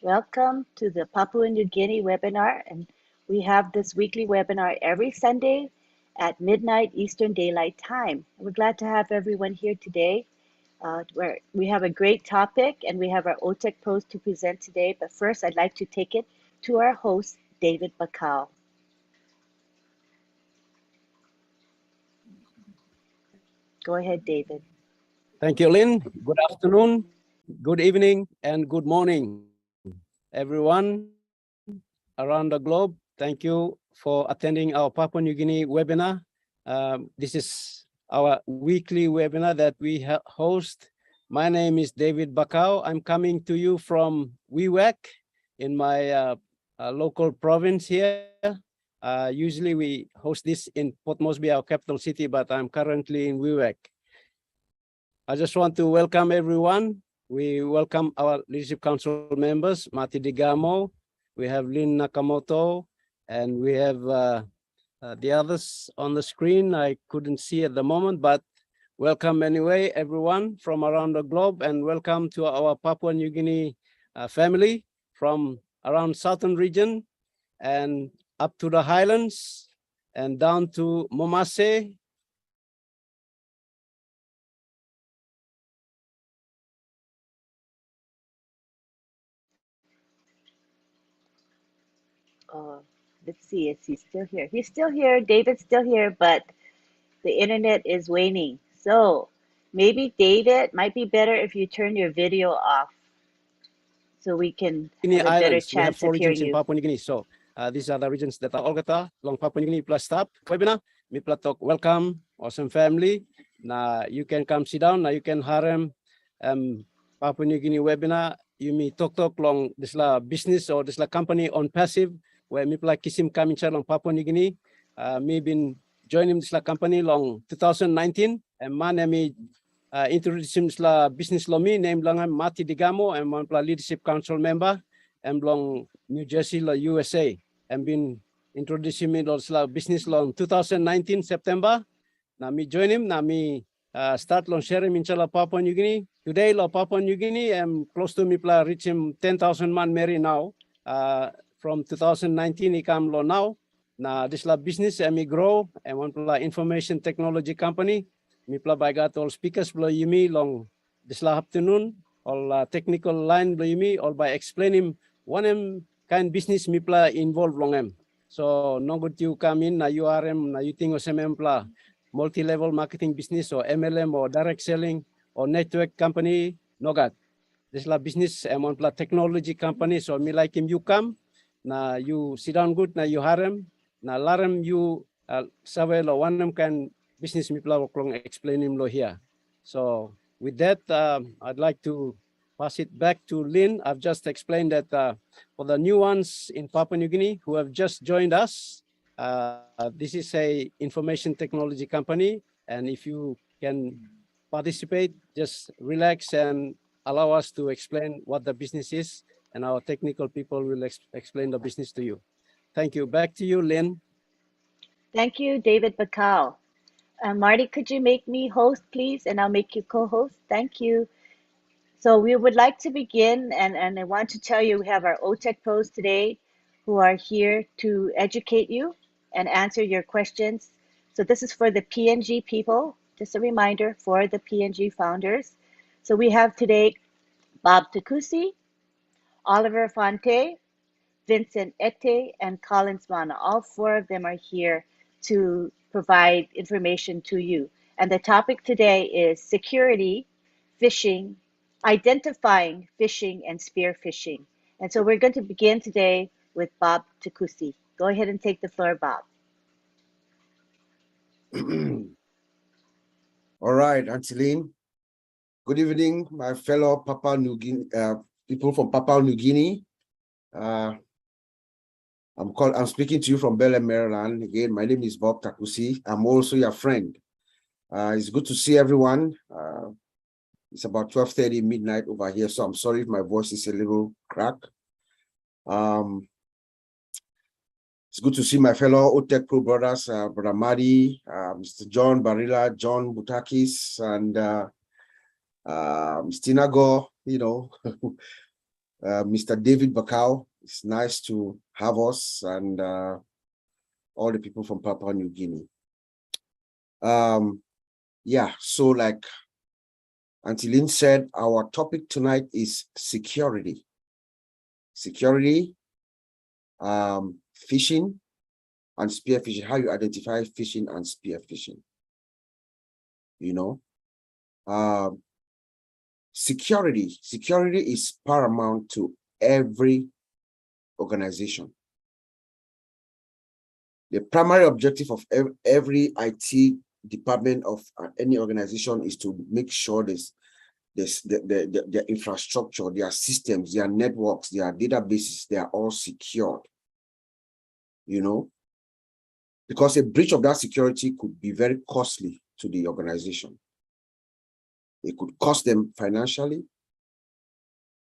Welcome to the Papua New Guinea webinar, and we have this weekly webinar every Sunday at midnight Eastern Daylight Time. We're glad to have everyone here today, where we have a great topic and we have our OTEC post to present today. But first, I'd like to take it to our host, David Bakau. Go ahead, David. Thank you, Lynn. Good afternoon, good evening, and good morning, everyone around the globe. Thank you for attending our Papua New Guinea webinar. This is our weekly webinar that we host. My name is David Bakau. I'm coming to you from Wewak in my local province here. Usually we host this in Port Moresby, our capital city, but I'm currently in Wewak. I just want to welcome everyone. We welcome our Leadership Council members, Mati Digamo, we have Lynn Nakamoto, and we have the others on the screen. I couldn't see at the moment, but welcome anyway, everyone from around the globe, and welcome to our Papua New Guinea family from around southern region and up to the highlands and down to Momase. Let's see, is he still here? He's still here, David's still here, but the internet is waning. So maybe David, might be better if you turn your video off so we can have a better Islands. We have chance 4 of hearing regions in you. Papua New Guinea. So these are the regions that are all gata long Papua New Guinea plus stop webinar. Mi platok welcome, awesome family. Now you can come sit down. Now you can harem Papua New Guinea webinar. You may talk long this la business or this la company on passive where mi pla kisim kami long Papua New Guinea. Me been joining this la company long 2019 and man me introducing la business lo mi name lang Mati Digamo and one leadership council member and long New Jersey la USA and been introducing me la business long 2019 September. Na me join him. Na me start long sharing in Papua New Guinea. Today la Papua New Guinea I'm close to me pla reach him 10,000 man Mary now. From 2019 he come lo now. Na this la business and me grow and one pla information technology company. Mi pla baigat all speakers below yumi long this la afternoon all technical line below yumi all by explaining one kind business mi pla involved long em. So no good you come in na URM na you think o semem pla multi-level marketing business or MLM or direct selling or network company no got. This la business and one pla technology company so me like him you come na you sit down good na you harem na larem you sawe lo one can business mi pla long explain him lo here. So with that I'd like to pass it back to Lynn. I've just explained that for the new ones in Papua New Guinea who have just joined us, this is a information technology company, and if you can participate, just relax and allow us to explain what the business is, and our technical people will explain the business to you. Thank you. Back to you, Lynn. Thank you, David Bakau. Marty, could you make me host, please? And I'll make you co-host. Thank you. So we would like to begin, and I want to tell you we have our OTEC pros today who are here to educate you and answer your questions. So this is for the PNG people, just a reminder for the PNG founders. So we have today Bob Takusi, Oliver Fonte, Vincent Ete, and Collins Mana. All 4 of them are here to provide information to you. And the topic today is security, phishing, identifying phishing and spear phishing. And so we're going to begin today with Bob Takusi. Go ahead and take the floor, Bob. All right, Angeline. Good evening, my fellow Papua New Guinea people from Papua New Guinea. I'm speaking to you from Bel Air, Maryland. Again, my name is Bob Takusi. I'm also your friend. It's good to see everyone. It's about 12:30 midnight over here, so I'm sorry if my voice is a little cracked. It's good to see my fellow OTEC Pro brothers, Brother Madi, Mr. John Barilla, John Butakis, and Mr. Nago, you know, Mr. David Bakau. It's nice to have us and all the people from Papua New Guinea. Yeah, so like Auntie Lynn said, our topic tonight is security. Phishing and spear phishing, how you identify phishing and spear phishing. You know, security is paramount to every organization. The primary objective of every IT department of any organization is to make sure their infrastructure, their systems, their networks, their databases, they are all secured. You know, because a breach of that security could be very costly to the organization. It could cost them financially.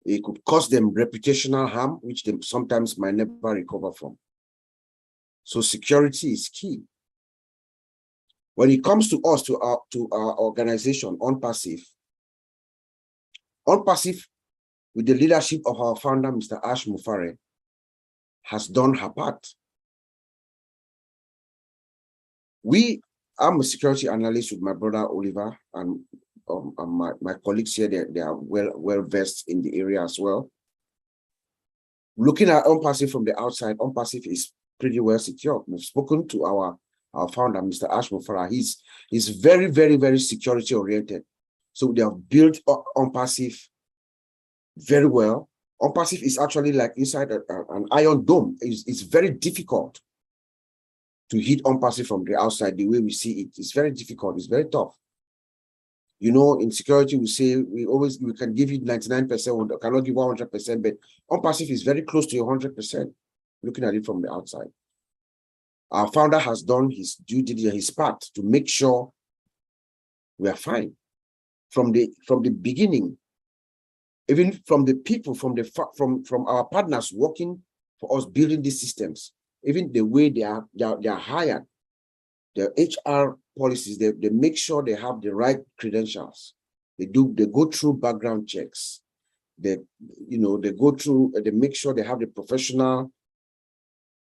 It could cost them reputational harm, which they sometimes might never recover from. So security is key. When it comes to us, to our organization, OnPassive, with the leadership of our founder, Mr. Ash Mufare, has done her part. I'm a security analyst with my brother Oliver, and my colleagues here, they are well versed in the area as well. Looking at OnPassive from the outside, OnPassive is pretty well secured. We've spoken to our founder, Mr. Ash Mufara. He's very, very, very security oriented. So they have built OnPassive very well. OnPassive is actually like inside an iron dome. It's very difficult to hit OnPassive from the outside the way we see it. It's very difficult. It's very tough. You know, in security, we say we can give you 99%, we cannot give 100%, but OnPassive is very close to 100%, looking at it from the outside. Our founder has done his due diligence, his part to make sure we are fine. From the beginning, even from the people, from our partners working for us building these systems, even the way they are hired, the HR policies, they make sure they have the right credentials. They go through background checks. They make sure they have the professional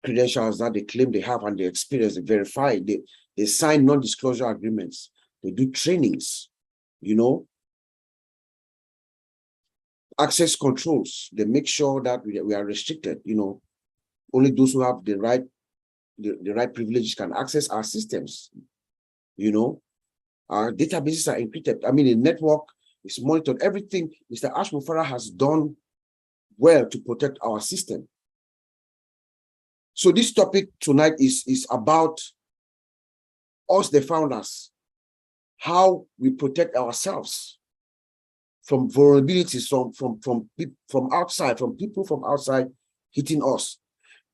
credentials that they claim they have and the experience, they verify. They sign non-disclosure agreements. They do trainings, you know. Access controls, they make sure that we are restricted, you know. Only those who have the right privileges can access our systems, you know. Our databases are encrypted. I mean, the network is monitored. Everything Mr. Ash Mufara has done well to protect our system. So this topic tonight is about us, the founders, how we protect ourselves from vulnerabilities from outside, from people from outside hitting us.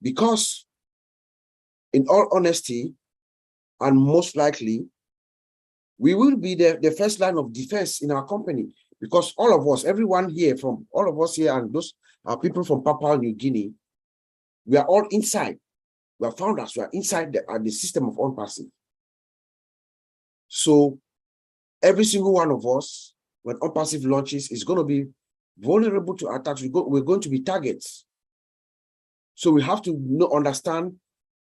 Because in all honesty, and most likely, we will be the first line of defense in our company, because all of us, everyone here, from all of us here, and those are people from Papua New Guinea, we are all inside. We are founders. We are inside the system of OnPassive. So every single one of us, when OnPassive launches, is going to be vulnerable to attacks. We're going to be targets. So we have to understand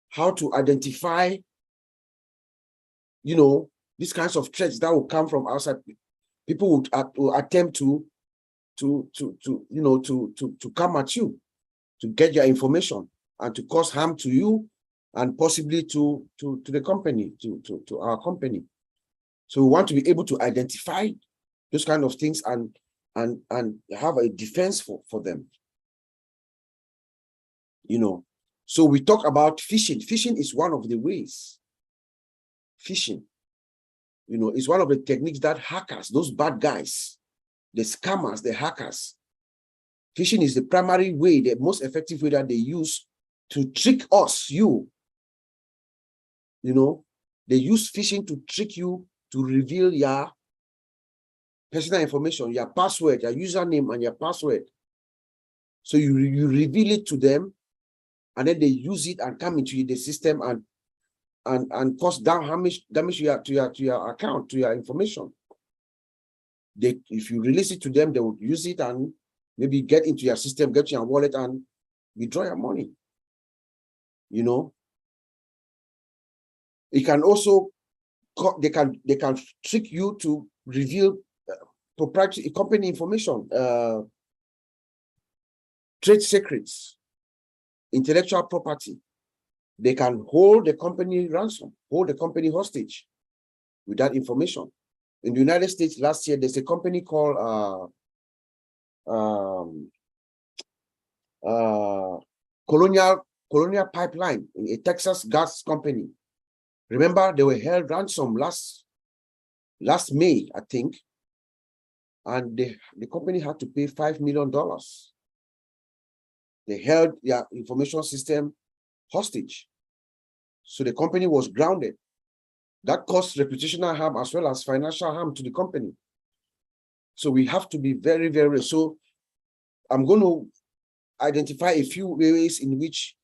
how to identify, you know, these kinds of threats that will come from outside. People will attempt to come at you, to get your information and to cause harm to you and possibly to the company, to our company. So we want to be able to identify those kind of things and have a defense for them. You know, so we talk about phishing. Phishing is one of the ways. Phishing, you know, is one of the techniques that hackers, those bad guys, the scammers, the hackers, phishing is the primary way, the most effective way that they use to trick us, you know, they use phishing to trick you to reveal your personal information, your password, your username and your password. So you reveal it to them, and then they use it and come into the system and cause damage to your account, to your information. If you release it to them, they would use it and maybe get into your system, get your wallet and withdraw your money. You know, it can also, they can trick you to reveal proprietary company information, trade secrets, intellectual property. They can hold the company ransom, hold the company hostage with that information. In the United States last year, there's a company called Colonial Pipeline, a Texas gas company. Remember, they were held ransom last May, I think, and the company had to pay $5 million. They held their information system hostage. So the company was grounded. That caused reputational harm as well as financial harm to the company. So we have to be very, very, so I'm going to identify a few ways in which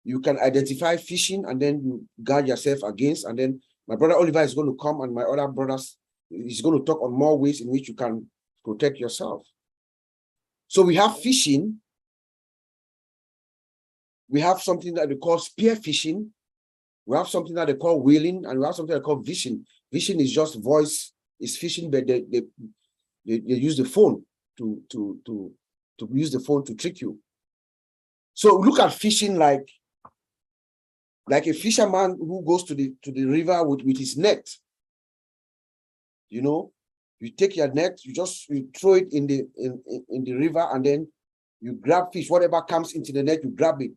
you can identify phishing and then you guard yourself against. And then my brother Oliver is going to come and my other brothers is going to talk on more ways in which you can protect yourself. So we have phishing. We have something that they call spear phishing. We have something that they call whaling, and we have something that they call phishing. Phishing is just voice, it's phishing, but they use the phone to use the phone to trick you. So look at phishing like a fisherman who goes to the river with his net. You know, you take your net, you throw it in the river, and then you grab fish. Whatever comes into the net, you grab it.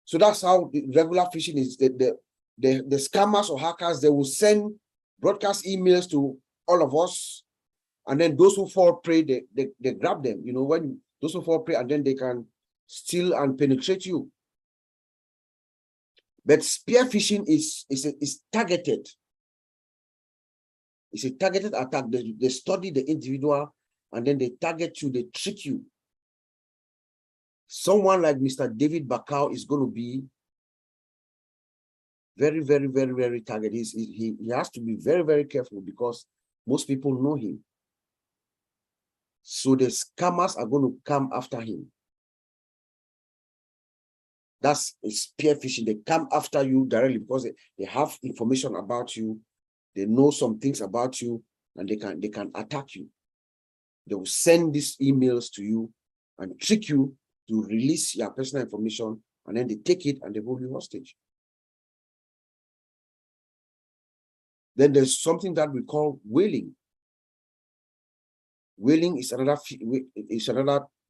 So that's how the regular fishing is. The scammers or hackers, they will send broadcast emails to all of us, and then those who fall prey, they grab them. You know, when those who fall prey, and then they can steal and penetrate you. But spear phishing is targeted. It's a targeted attack. They study the individual and then they target you, they trick you. Someone like Mr. David Bakau is going to be very, very, very, very targeted. He has to be very, very careful because most people know him. So the scammers are going to come after him. That's a spear phishing. They come after you directly because they have information about you. They know some things about you, and they can attack you. They will send these emails to you and trick you to release your personal information, and then they take it and they hold you hostage. Then there's something that we call whaling. Whaling is another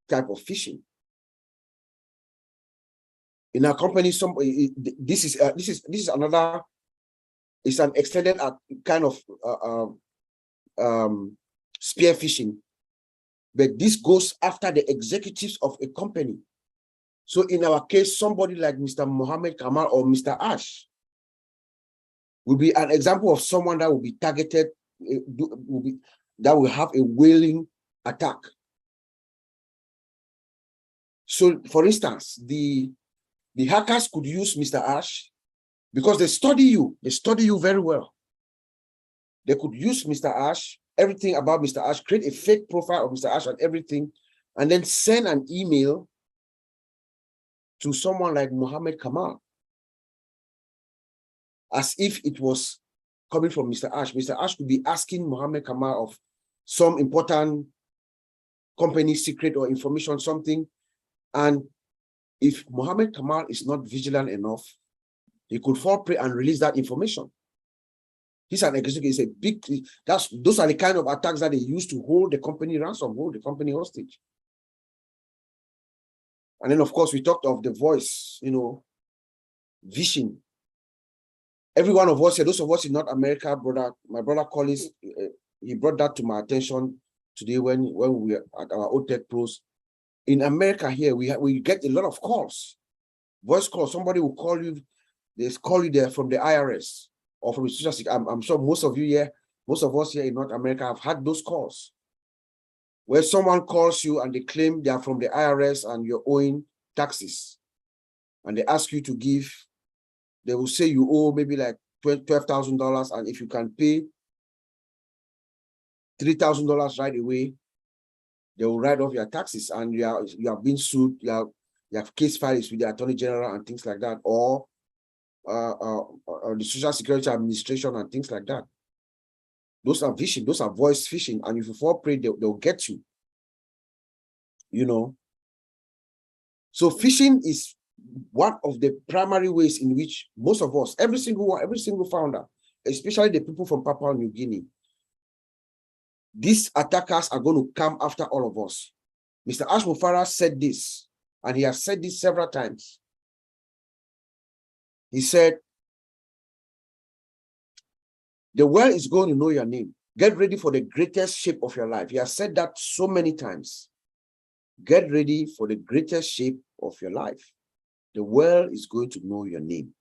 type of phishing. In our company, this is another. It's an extended kind of spear phishing, but this goes after the executives of a company. So in our case, somebody like Mr. Mohammed Kamal or Mr. Ash will be an example of someone that will be targeted, that will have a whaling attack. So for instance, the hackers could use Mr. Ash because they study you very well. They could use Mr. Ash, everything about Mr. Ash, create a fake profile of Mr. Ash and everything, and then send an email to someone like Mohammed Kamal as if it was coming from Mr. Ash. Mr. Ash could be asking Mohammed Kamal of some important company secret or information, something. And if Mohammed Kamal is not vigilant enough, he could fall prey and release that information. He's an executive, it's a big, those are the kind of attacks that they use to hold the company ransom, hold the company hostage. And then, of course, we talked of the voice, you know, phishing. Every one of us here, those of us in North America, my brother Collins, he brought that to my attention today when we were at our OTech Pros. In America here, we get a lot of calls, voice calls. Somebody will call you, they call you there from the IRS or from the social security. I'm sure most of us here in North America have had those calls where someone calls you and they claim they are from the IRS and you're owing taxes. And they ask you to give, they will say you owe maybe like $12,000, and if you can pay $3,000 right away, They will write off your taxes, and you are being sued. You have case files with the Attorney General and things like that, or the Social Security Administration and things like that. Those are phishing. Those are voice phishing, and if you fall prey, they'll get you. You know. So phishing is one of the primary ways in which most of us, every single founder, especially the people from Papua New Guinea, these attackers are going to come after all of us. Mr. Ash Mufara said this, and he has said this several times. He said, the world is going to know your name. Get ready for the greatest shape of your life. He has said that so many times. Get ready for the greatest shape of your life. The world is going to know your name.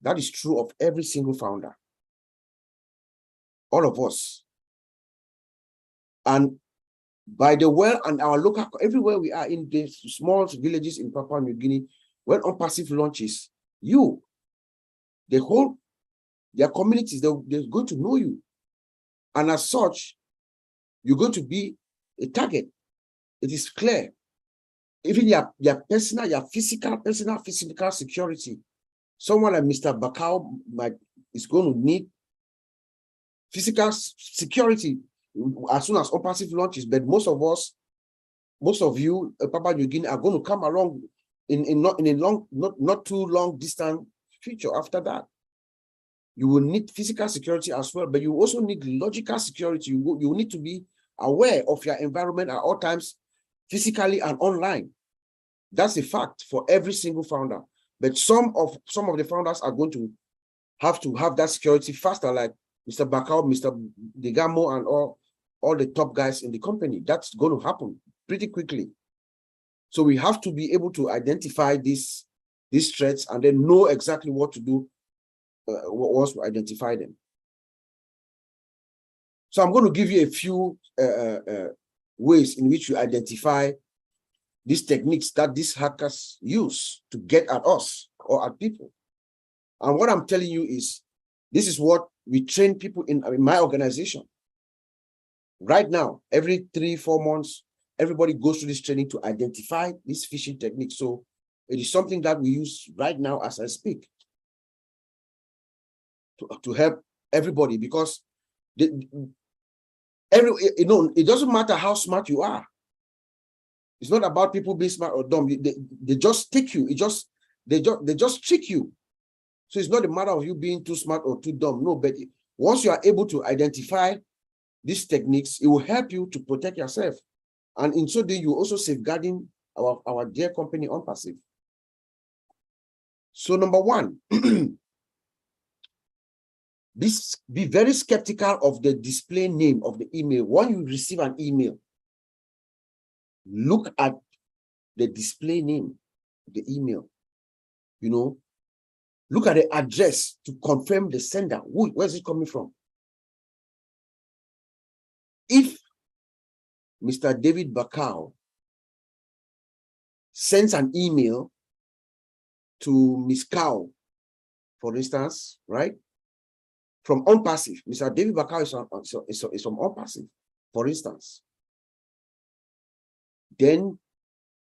That is true of every single founder. All of us. And by the world and our local, everywhere we are in the small villages in Papua New Guinea, when OnPassive launches, their communities, they're going to know you. And as such, you're going to be a target. It is clear. Even your personal, your physical security. Someone like Mr. Bakau is going to need physical security as soon as OnPassive launches. But most of you, Papua New Guinea, are going to come along not too long distant future after that. You will need physical security as well, but you also need logical security. You need to be aware of your environment at all times, physically and online. That's a fact for every single founder. But some of the founders are going to have that security faster, like Mr. Bakau, Mr. Degamo, and all the top guys in the company. That's going to happen pretty quickly. So we have to be able to identify these threats and then know exactly what to do once we identify them. So I'm going to give you a few ways in which you identify these techniques that these hackers use to get at us or at people. And what I'm telling you is, this is what we train people in my organization. Right now, every 3-4 months, everybody goes through this training to identify these phishing techniques. So it is something that we use right now as I speak to help everybody, because it doesn't matter how smart you are. It's not about people being smart or dumb. They just take you. They just trick you. So it's not a matter of you being too smart or too dumb. No, but once you are able to identify these techniques, it will help you to protect yourself. And in so doing, you're also safeguarding our dear company OnPassive. So number one, be very skeptical of the display name of the email. When you receive an email, look at the display name of the email. Look at the address to confirm the sender. Where's it coming from? If Mr. David Bakau sends an email to Ms. Cow, for instance, right? From OnPassive, Mr. David Bakau is from OnPassive, for instance. Then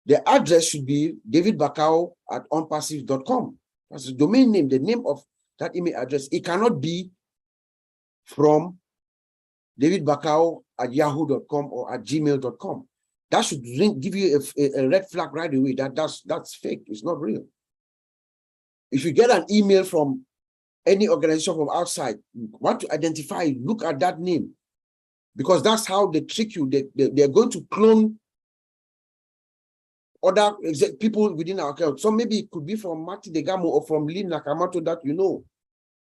the address should be davidbakau@onpassive.com. That's the domain name, the name of that email address. It cannot be from davidbakau@yahoo.com or @gmail.com. That should give you a red flag right away. That's fake. It's not real. If you get an email from any organization from outside, want to identify, look at that name, because that's how they trick you. They're going to clone other people within our account. So maybe it could be from Marty Degamo or from Lynn Nakamoto that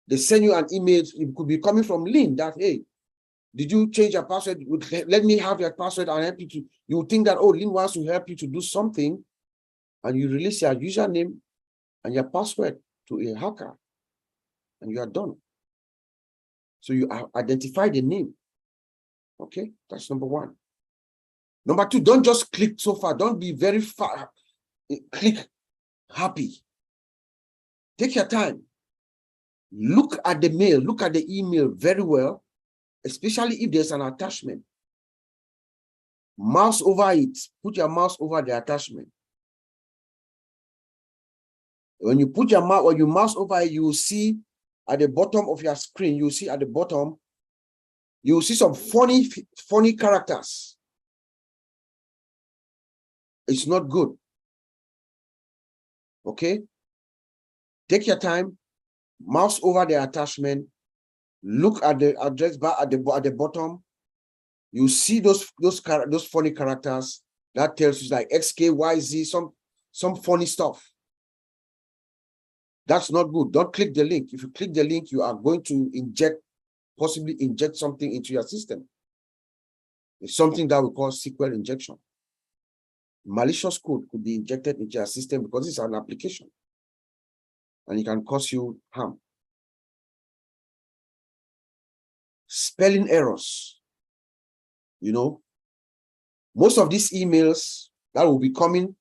They send you an email. It could be coming from Lynn that, hey, did you change your password? Let me have your password and help you to. You would think that, oh, Lynn wants to help you to do something, and you release your username and your password to a hacker, and you are done. So you identify the name. Okay, that's number one. Number two, don't just click so far. Don't be very far. Click happy. Take your time. Look at the mail, look at the email very well, especially if there's an attachment. Mouse over it. Put your mouse over the attachment. When you put your mouse or you mouse over it, you will see at the bottom of your screen, you will see at the bottom, you will see some funny characters. It's not good. Okay? Take your time, mouse over the attachment, look at the address bar at the bottom. You see those funny characters that tells you like XKYZ, some funny stuff. That's not good. Don't click the link. If you click the link, you are going to possibly inject something into your system. It's something that we call SQL injection. Malicious code could be injected into your system because it's an application and it can cause you harm. Spelling errors. You know, most of these emails that will be coming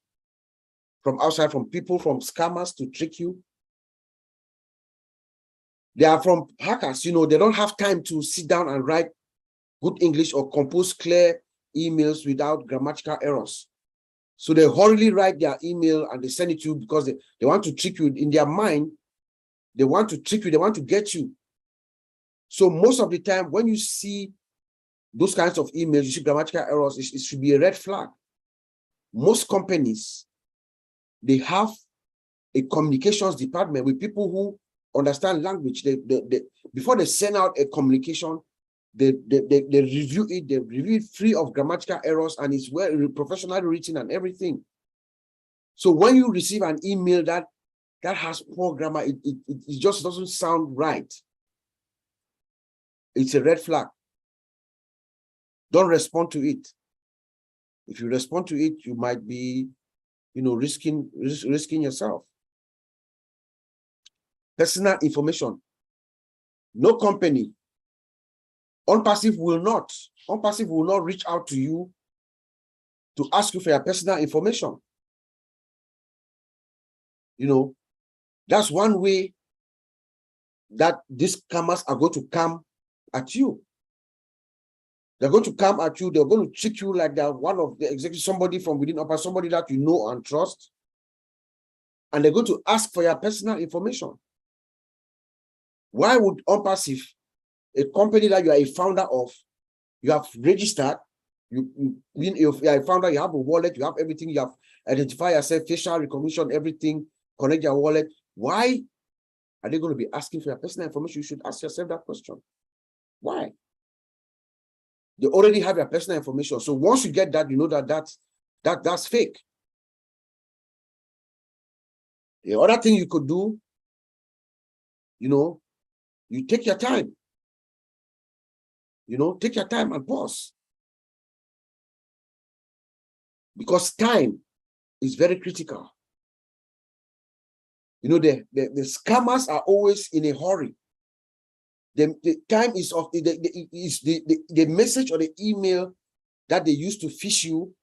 from outside, from people, from scammers to trick you, they are from hackers. You know, they don't have time to sit down and write good English or compose clear emails without grammatical errors. So they hurriedly write their email and they send it to you because they want to trick you. In their mind, they want to trick you, they want to get you. So most of the time, when you see those kinds of emails, you see grammatical errors, it should be a red flag. Most companies, they have a communications department with people who understand language. Before they send out a communication, they review it, they review it free of grammatical errors, and it's well professionally written and everything. So when you receive an email that has poor grammar, it just doesn't sound right. It's a red flag. Don't respond to it. If you respond to it, you might be, you know, risking yourself. Personal information. No company, OnPassive will not reach out to you to ask you for your personal information. You know, that's one way that these scammers are going to come at you. They're going to come at you. They're going to trick you like they're one of the executives, somebody from within OnPassive, somebody that you know and trust. And they're going to ask for your personal information. Why would OnPassive, a company that you are a founder of, you have registered, you are a founder, you have a wallet, you have everything, you have identified yourself, facial recognition, everything, connect your wallet. Why are they going to be asking for your personal information? You should ask yourself that question. Why? They already have your personal information. So once you get that, you know that's fake. The other thing you could do, you know, you take your time. You know, take your time and pause. Because time is very critical. You know, the scammers are always in a hurry. The time is of the message or the email that they use to phish you.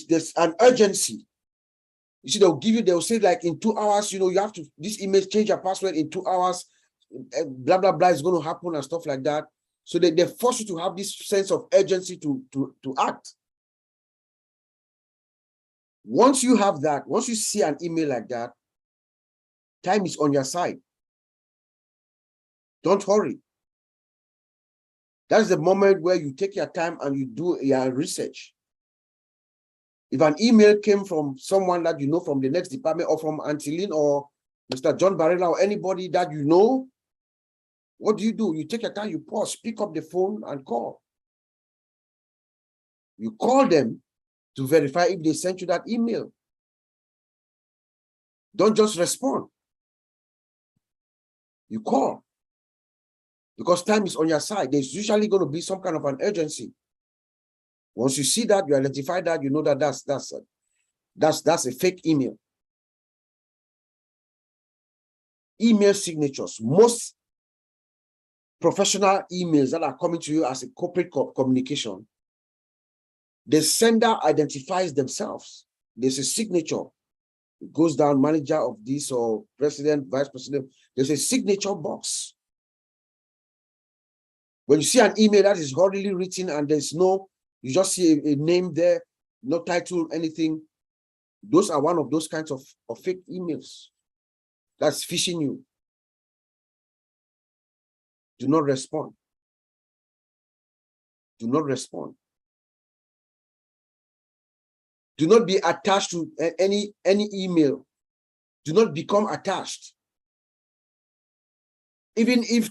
There's an urgency. You see, they'll say like in 2 hours, you know, you have to, this email, change your password in 2 hours, blah, blah, blah is going to happen and stuff like that. So they force you to have this sense of urgency to act. Once you have that, once you see an email like that, time is on your side. Don't hurry. That's the moment where you take your time and you do your research. If an email came from someone that you know from the next department or from Auntie Lynn or Mr. John Barrella or anybody that you know, what do? You take your time, you pause, pick up the phone and call. You call them to verify if they sent you that email. Don't just respond. You call. Because time is on your side. There's usually going to be some kind of an urgency. Once you see that, you identify that, you know that that's a fake email. Email signatures. Most professional emails that are coming to you as a corporate communication, the sender identifies themselves. There's a signature. It goes down, manager of this or president, vice president. There's a signature box. When you see an email that is hurriedly written and there's no You just see a name there, no title, anything. Those are one of those kinds of fake emails. That's phishing you. Do not respond. Do not respond. Do not be attached to any email. Do not become attached. Even if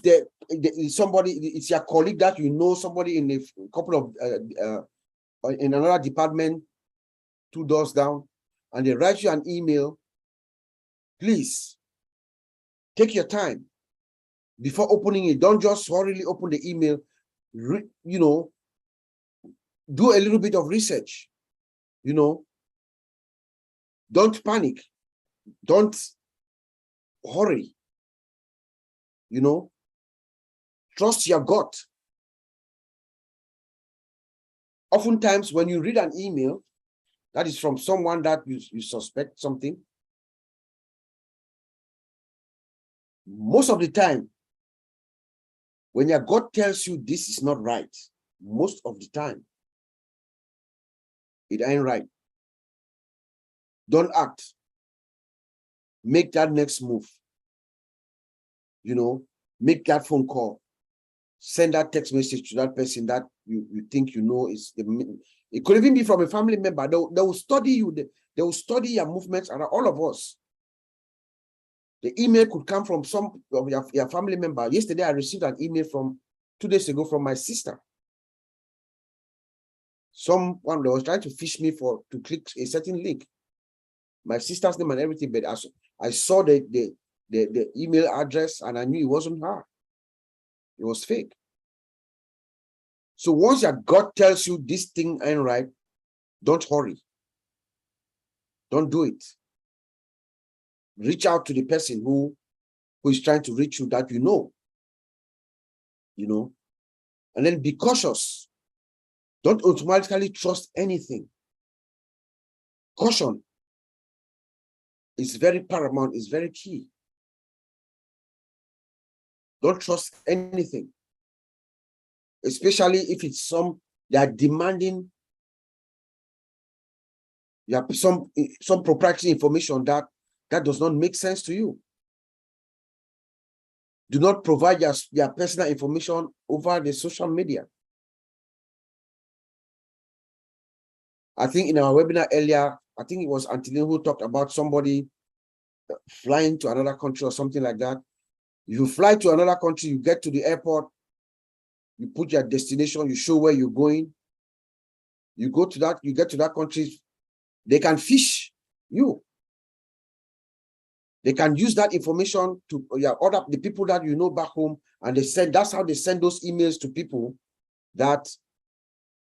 somebody, it's your colleague that you know, somebody in a couple of in another department, 2 doors down, and they write you an email, please take your time before opening it. Don't just hurriedly open the email. You know, do a little bit of research. You know, don't panic. Don't hurry. You know, trust your gut. Oftentimes, when you read an email that is from someone that you suspect something, most of the time, when your gut tells you this is not right, most of the time, it ain't right. Don't act. Make that next move. You know, make that phone call. Send that text message to that person that you think you know is it could even be from a family member. They will study you. They will study your movements, and all of us. The email could come from some of your family member. Yesterday, I received an email from 2 days ago from my sister. Someone that was trying to fish me to click a certain link. My sister's name and everything, but I saw the email address and I knew it wasn't her. It was fake. So once your gut tells you this thing ain't right, don't hurry. Don't do it. Reach out to the person who is trying to reach you that you know, and then be cautious. Don't automatically trust anything. Caution is very paramount, is very key. Don't trust anything, especially if it's they are demanding some proprietary information that does not make sense to you. Do not provide your personal information over the social media. I think in our webinar earlier, I think it was Antonio who talked about somebody flying to another country or something like that. You fly to another country, you get to the airport, you put your destination, you show where you're going. You get to that country, they can fish you. They can use that information to the people that you know back home, and that's how they send those emails to people that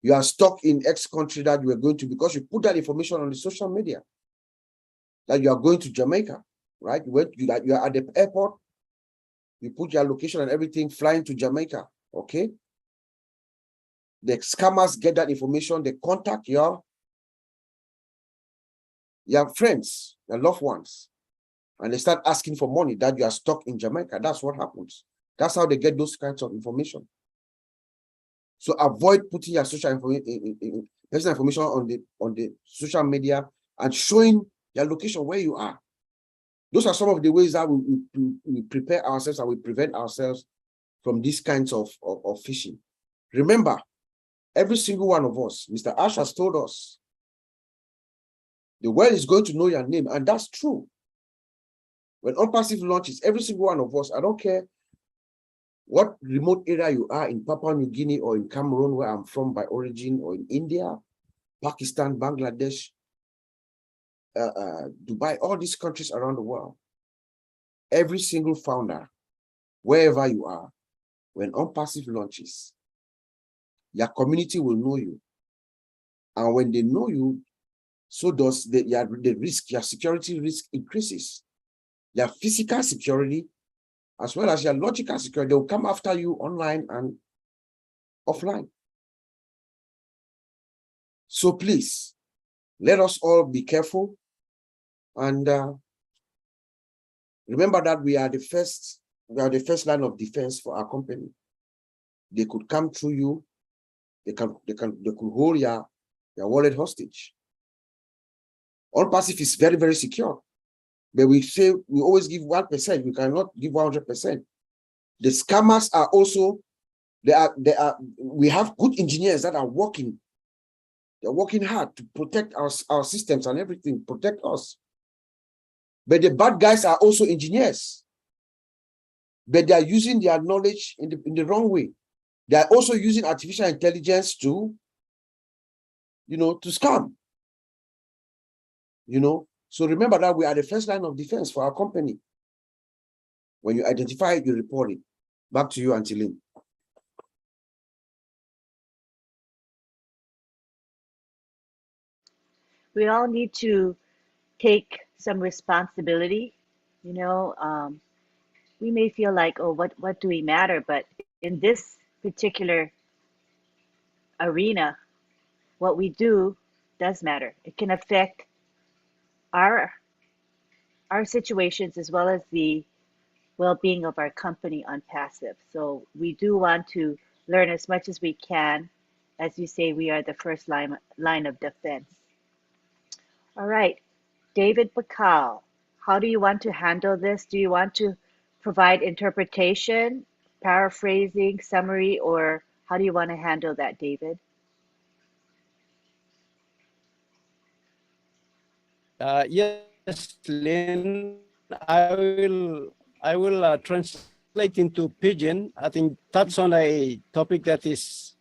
you are stuck in X country that you are going to, because you put that information on the social media that you are going to Jamaica, right? You are at the airport, you put your location and everything, flying to Jamaica, okay? The scammers get that information, they contact your friends, your loved ones, and they start asking for money that you are stuck in Jamaica. That's what happens. That's how they get those kinds of information. So avoid putting your personal information on the social media and showing your location where you are. Those are some of the ways that we prepare ourselves and we prevent ourselves from these kinds of phishing. Remember, every single one of us, Mr. Ash has told us, the world is going to know your name, and that's true. When OnPassive launches, every single one of us, I don't care what remote area you are in Papua New Guinea or in Cameroon, where I'm from by origin, or in India, Pakistan, Bangladesh, Dubai, all these countries around the world, every single founder, wherever you are, when OnPassive launches, your community will know you. And when they know you, so does the risk, your security risk increases. Your physical security, as well as your logical security, they will come after you online and offline. So please, let us all be careful. And remember that we are the first line of defense for our company. They could come through you They could hold your wallet hostage. All passive is very, very secure. But we say we always give 1%. We cannot give 100%. The scammers are also, we have good engineers that are working. They're working hard to protect our systems and everything, protect us. But the bad guys are also engineers. But they are using their knowledge in the wrong way. They are also using artificial intelligence to, to scam. So remember that we are the first line of defense for our company. When you identify it, you report it. Back to you, Auntie Lynn. We all need to take some responsibility. We may feel like, oh, what do we matter? But in this particular arena, what we do does matter. It can affect our situations as well as the well-being of our company on passive. So we do want to learn as much as we can. As you say, we are the first line of defense. All right, David Bacall, how do you want to handle this? Do you want to provide interpretation, paraphrasing, summary, or how do you want to handle that, David? Yes, Lynn, I will translate into Pidgin. I think that's on a topic that is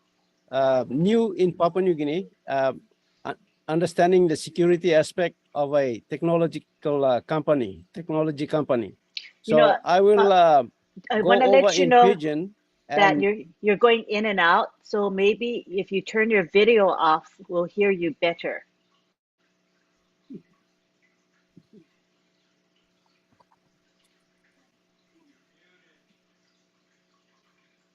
new in Papua New Guinea, understanding the security aspect of a technology company. So I will I go want to over let you in know Pidgin. that And you're going in and out. So maybe if you turn your video off, we'll hear you better.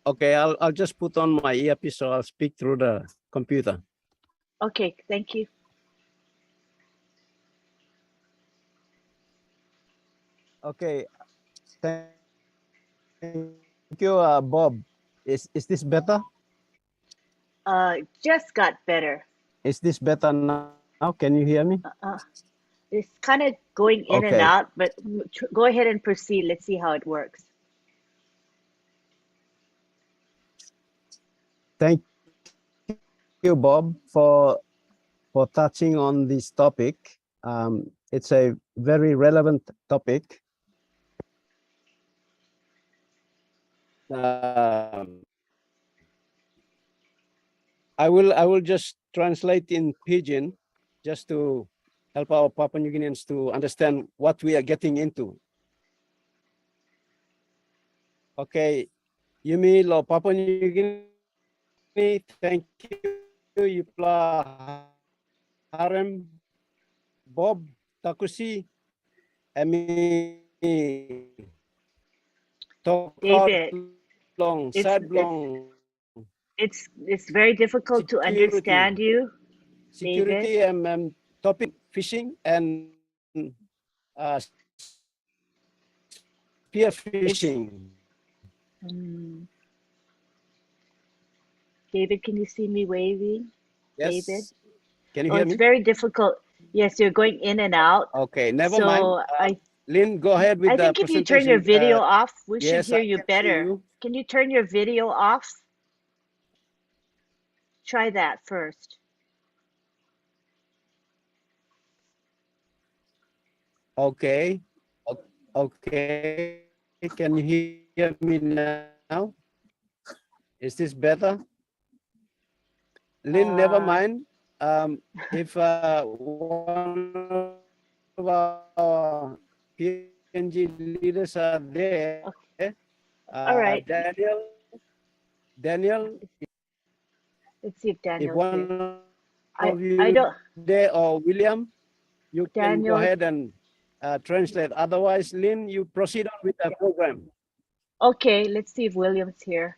okay, I'll just put on my earpiece so I'll speak through the computer. Okay, thank you. Okay, thank you, Bob. Is this better? Just got better. Is this better now? Can you hear me? It's kind of going in and Okay. out, but go ahead and proceed. Let's see how it works. Thank you, Bob, for touching on this topic. It's a very relevant topic. I will just translate in Pidgin just to help our Papua New Guineans to understand what we are getting into. Okay, Yumi lo Papua New Guinea, thank you. Yupla Harem, Bob Takusi, Emi Tokot David, long, it's sad long. it's very difficult to understand you, David. Security topic phishing and spear It's phishing. David, can you see me waving? David? Yes. Can you Oh, hear it's me? very difficult. Yes, you're going in and out. Okay, never mind. So Lynn, go ahead with I the think if you turn your presentation. video off, we should Yes, hear I you can see better. you. Can you turn your video off? Try that first. Okay. Okay. Can you hear me now? Is this better? Lynn, never mind. If one of our PNG leaders are there, Okay. All right. Daniel, Let's see if if Daniel's there. one I of I you don't there or William, you can go Daniel. ahead and translate. Otherwise, Lynn, you proceed on with the program. Okay, let's see if William's here.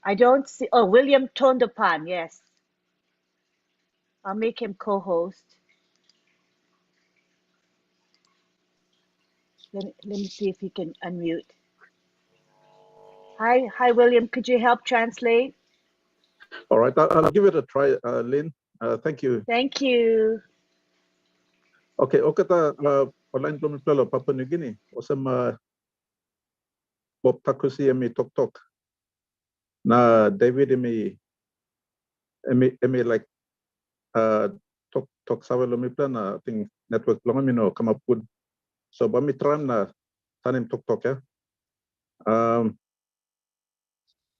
I don't see. Oh, William Tondapan. Yes, I'll make him co-host. Let me see if he can unmute. Hi, William. Could you help translate? All right, I'll give it a try, Lynn. Thank you. Thank you. Okay, okata online blomi plalo Papua New Guinea. Osam Bob Takusi emi tok na David emi like tok sawe lomi plan I think network long no come up good. So bami tram na tanim tok ya.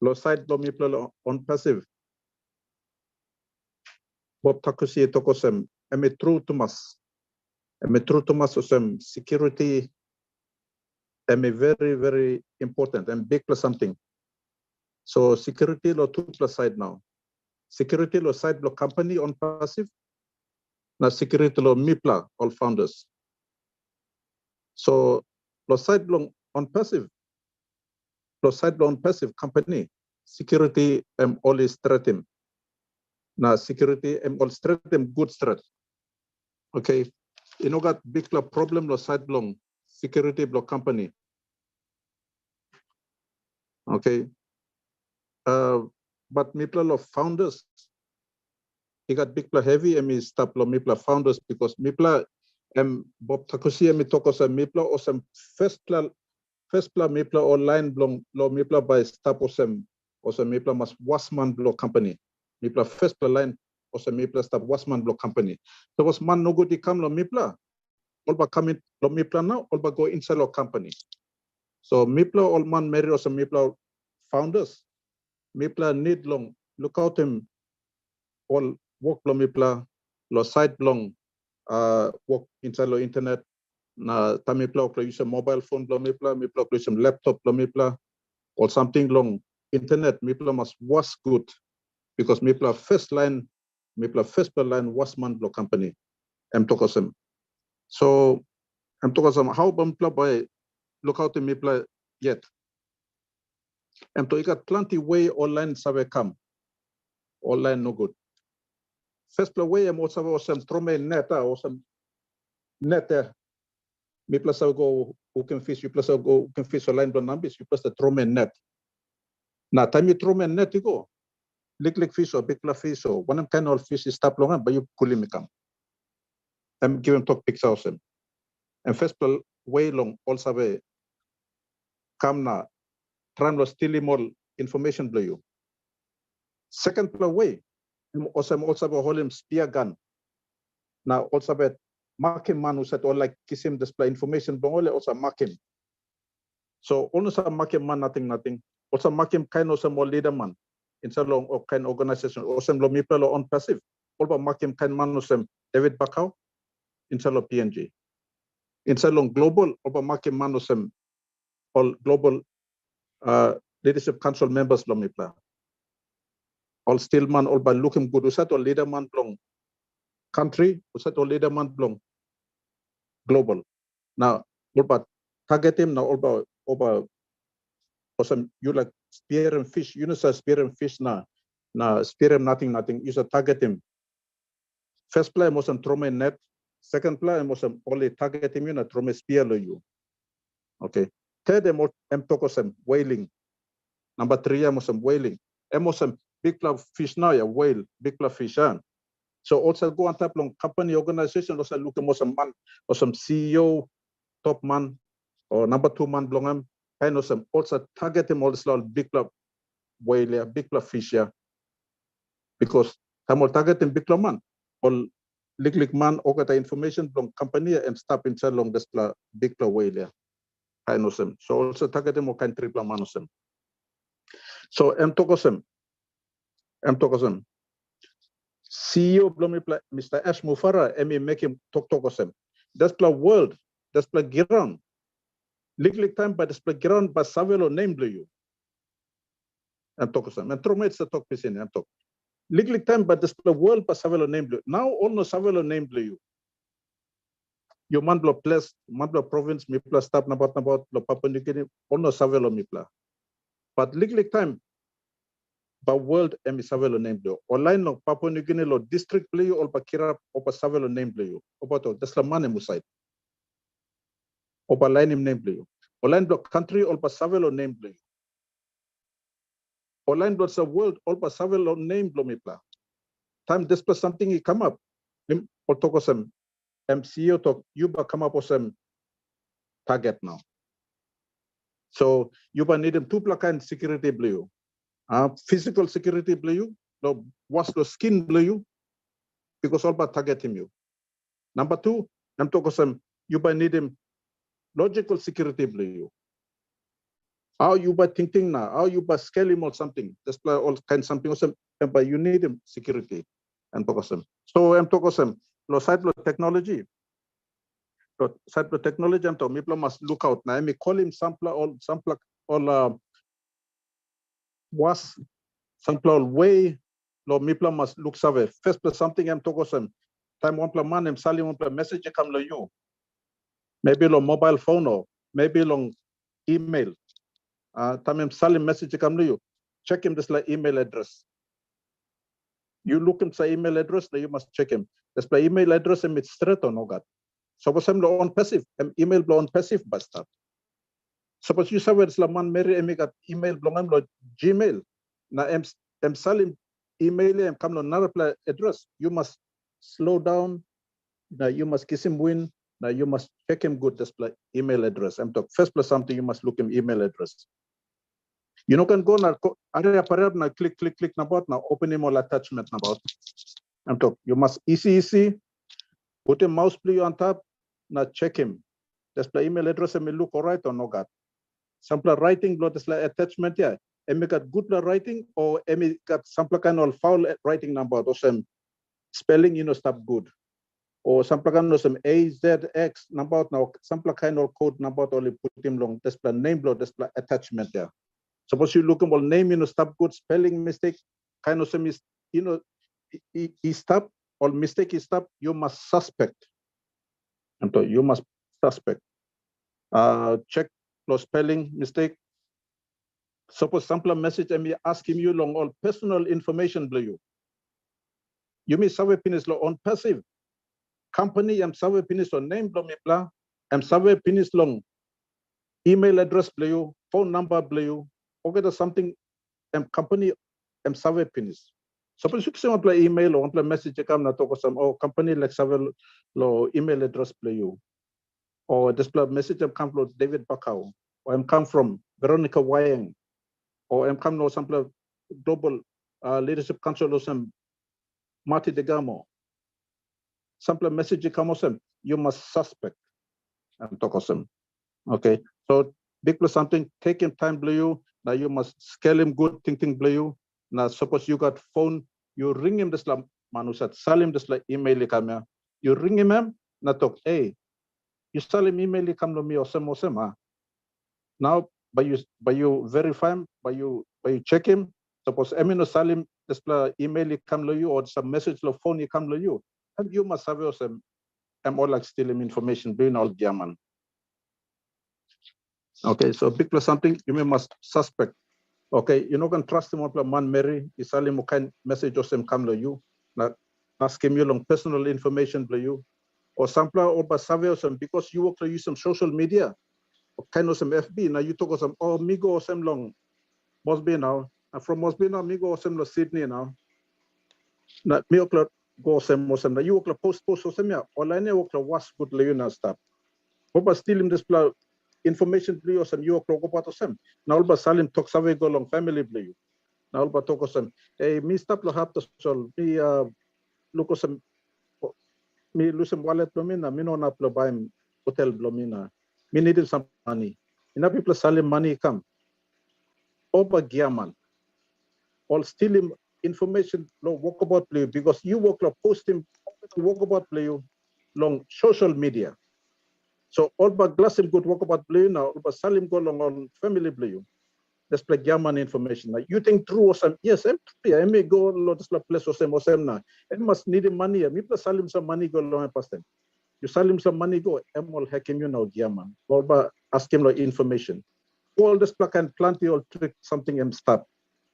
Lo side lomi plalo on passive. Bob Takusi tokosem emi true to mas. Emi true to mas osem security emi very important and big plus something. So security lo two plus side now. Security lo side lo company on passive. Na security lo MIPLA all founders. So lo side lo on passive. Lo side lo on passive company. Security always threaten. Na security all threaten good threat. Okay. You know got big problem lo side long security block company. Okay. But MIPLA lo founders. He got big heavy and me stop lo MIPLA founders because MIPLA Bob Takusi and me talk os MIPLA or some first pla MIPLA online blong lo MIPLA by stop or some MIPLA mas wasman block company. MIPLA first pla line or some MIPLA stop wasman block company. So was man no good to come lo MIPLA. All but coming lo MIPLA now, all but go inside lo company. So MIPLA all man marry or some MIPLA founders. MIPLA need long look out him all work lo MIPLA lo site long work inside lo internet na tamipla or use a mobile phone lo MIPLA use a laptop lo MIPLA or something long internet MIPLA must was good because MIPLA first line was man block company tokosem. So tokosem how MIPLA by look out to MIPLA yet. To got plenty way online sabe come online no good. First play way also some trome net or some net MIPLA sabe go who can fish you plus go who can fish online don numbers you plus the trome net. Na time you trome net you go. Lick fish or big fish or one kind of fish is stop long but you pull him come. I'm giving talk pictures of them. And first play way long also be come na trying to steal more information blow you. Second play way also be hold him spear gun. Now also be mark him man who said all like kiss him display information but only also mark him. So also mark him man nothing. Also mark him kind of some more leader man. Inside long or kind organization or some MIPLA on passive. All about mark him kind man some David Bakau inside of PNG. Inside long global over mark him man some all global leadership council members lo MIPLA. All still man all by looking good. Usat all leader man long country. Usat all leader man long global. Now all about target him now all about over some you like spear and fish. You know spear and fish na spear him nothing. You should target him. First play was trauma net. Second play was only target him na trauma spear lo you. Okay. Third toko whaling. Number 3 was whaling. Was big fish now ya whale big fish. So also go on top long company organization also look at some man or some CEO top man or number 2 man blongam. And also target him also big whale big fish ya. Because I'm targeting big man or lick man or get information from company and stop inside long this big whale ya. I know them. So also target them or kind triple man them. So tokosem. CEO blomi Mr. Ash Mufara make him tokosem. That's the world. That's the ground. Lick time by the ground by Savelo name blue you. Tokosem. And Tromates the talk piece in talk. Lick time by the world by Savelo name blue. Now almost Savelo name blue you. Your man blow place, man blow province, MIPLA stop about lo Papua New Guinea, ono savelo MIPLA. But lick time, but world savelo name blue. Online lo Papua New Guinea lo district play or bakira or savelo name blue. Obato, that's the man muside. Oba line him name blue. Online block country or savelo name blue. online was a world all but several name blomipla. Time this plus something he come up. Him or tokosem MCO to Yuba come up with some target now. So Yuba need him two plakan security blue. Physical security blue, no was the skin blue because all but target him you. Number two, I'm talking Yuba need him logical security blue. How you by thinking now? How you by scale him or something? Just play all kind something or something, but you need him security and talking. So I'm talking lo side lo technology. Lo side lo technology I'm talking. People must look out now. I call him sampler all was sampler all way. Lo people must look survey. First plus something I'm talking. Time one plus man I'm selling one plus message come lo you. Maybe lo mobile phone or maybe long email. Time selling message come to you. Check him this like email address. You look him say email address, then you must check him. This by email address and it's straight or no god. Suppose I'm on passive, email blow on passive bastard. Suppose you say where it's la man Mary and got email blow on Gmail. Now I'm selling email and come on another address. You must slow down. Now you must kiss him win. Now you must check him good display email address. I'm talking first plus something you must look him email address. You know, can go now, area now click about now, open him all attachment about. I'm talking, you must easy, put a mouse play on top, now check him. Display email address and me look all right or no got. Sample writing, blood display attachment, yeah. And me got good writing or me got sample kind of foul writing number or some spelling, you know, stop good. Or sample kind of some AZX number now, sample kind of code number only put him long, display name blood, display attachment there. Suppose you look at name, you know, stop good spelling mistake, kind of some, you know, he stop or mistake he stop, you must suspect. And so you must suspect. Check the spelling mistake. Suppose sample message and me asking you long all personal information blue you. You may survey penis on passive. Company I'm survey penis on name blue me blah. I'm survey penis long. Email address blue, phone number blue. Okay, there's something company survey penis. Suppose you can apply email or apply message come na talk some company like survey lo email address play you. Or display message come from David Bakau. Or I'm come from Veronica Wayang. Or I'm come no sample global leadership council or some Marty Degamo. Sample message come some you must suspect and talk some. Okay. So big plus something, take him time blue you. Now you must scale him good, thinking blue you. Now suppose you got phone, you ring him this like manusat, sell him this like email come. You ring him, now talk, hey, you sell him email come to me or some. Now by you verify him, by you check him, suppose no sell him this email come to you or some message lo phone come to you. And you must have some all like steal him information, being all German. Okay, so big plus something you must suspect. Okay, you're not going to trust him on man Mary, is him kind message or some come to you. Not ask him you long personal information to you. Or sample or basave or some because you work to use some social media or kind of some FB. Now you talk of some Migo or some long Mosby now. And from Mosby now, Migo or some Sydney now. Not me go some or some. You work post or some yeah. Or line work was good Leona stuff. But still in this information blue or some you work about some. Now all but salim talk save go long family blue. Now ba to ko some eh mi stop lo hap to sol mi look some mi lusem wallet blomina mi no na plo baim hotel blomina mi needed some money ina people salim money come over giaman all steal him information lo walk about play because you work lo post him walk about play long social media so all but glass him good walk about play now all but salim go long on family play let's play German information. Like you think true or some yes, I may go lot of place or some now. It must need money. Me plus sell him some money go long past them. You sell him some money go. All hacking you now German. Or ask him like information. All this plug and plenty or trick something and stop.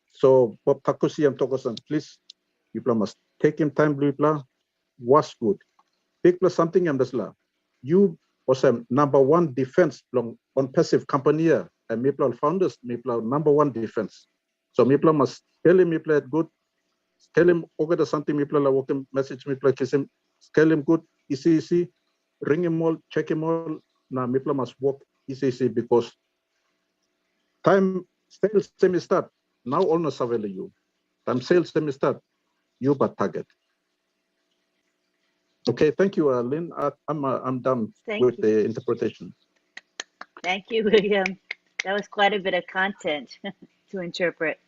So Bob Takusi and Tokosan, please, you must take him time blue blah. Was good. Big plus something and this la. You was number one defense long on passive company and Maple founders, Maple number one defense. So Mipla must tell him Mipla good, tell him okay the something Mipla la work message Mipla kiss him, tell him good, easy, ring him all, check him all. Now Mipla must work easy because time sales semi start. Now almost available you. Time sales semi start. You but target. Okay, thank you, Lynn. I'm done Thank with you. the interpretation. Thank you, William. That was quite a bit of content to interpret.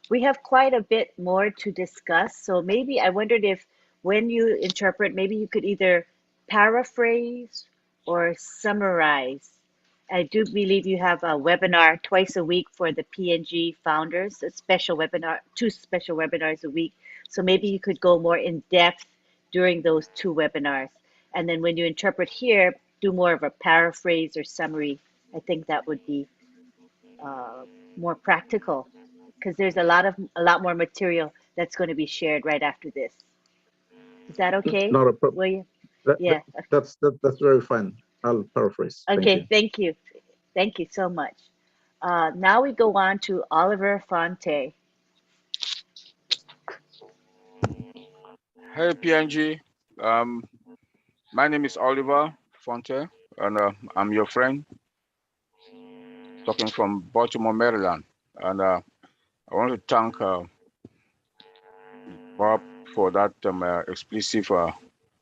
We have quite a bit more to discuss. So maybe I wondered if when you interpret, maybe you could either paraphrase or summarize. I do believe you have a webinar twice a week for the PNG founders, a special webinar, 2 special webinars a week. So maybe you could go more in depth during those 2 webinars. And then when you interpret here, do more of a paraphrase or summary. I think that would be more practical because there's a lot more material that's going to be shared right after this. Is that okay, Not a problem. William? That, Yeah. that's very fine. I'll paraphrase. Thank you. Okay. Thank you. Thank you so much. Now we go on to Oliver Fonte. Hey PNG, my name is Oliver Fonte, and I'm your friend, talking from Baltimore, Maryland. And I want to thank Bob for that explicit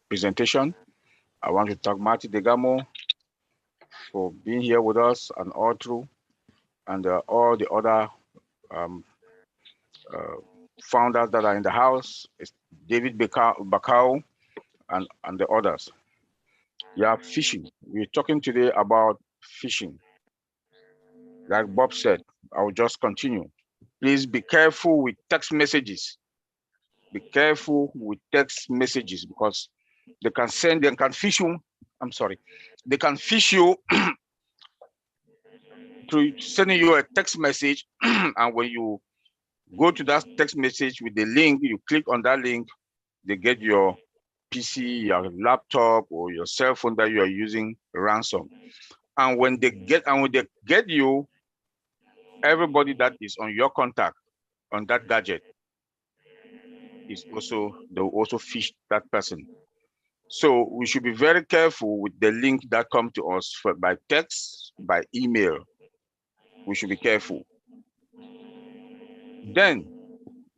presentation. I want to thank Marty Degamo for being here with us and all through, and all the other founders that are in the house, David Bakau and the others. Yeah, phishing. We're talking today about phishing. Like Bob said, I will just continue. Please be careful with text messages. Be careful with text messages because they can fish you. I'm sorry. They can fish you through sending you a text message. And when you go to that text message with the link, you click on that link, they get your PC, your laptop, or your cell phone that you are using ransom. And when they get you, everybody that is on your contact on that gadget they will also fish that person. So we should be very careful with the link that come to us by text, by email. We should be careful. Then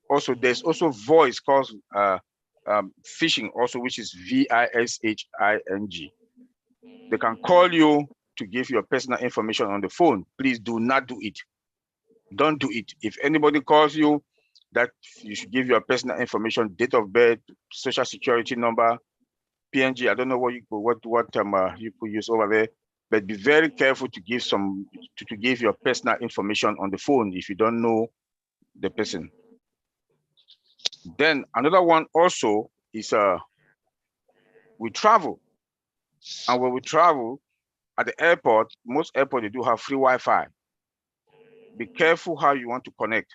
also there's also voice called phishing also, which is VISHING. They can call you to give your personal information on the phone. Please do not do it. Don't do it. If anybody calls you, that you should give your personal information, date of birth, social security number, PNG. I don't know what you could use over there, but be very careful to give to give your personal information on the phone if you don't know the person. Then another one also is we travel, and when we travel at the airport, most airports they do have free Wi-Fi. Be careful how you want to connect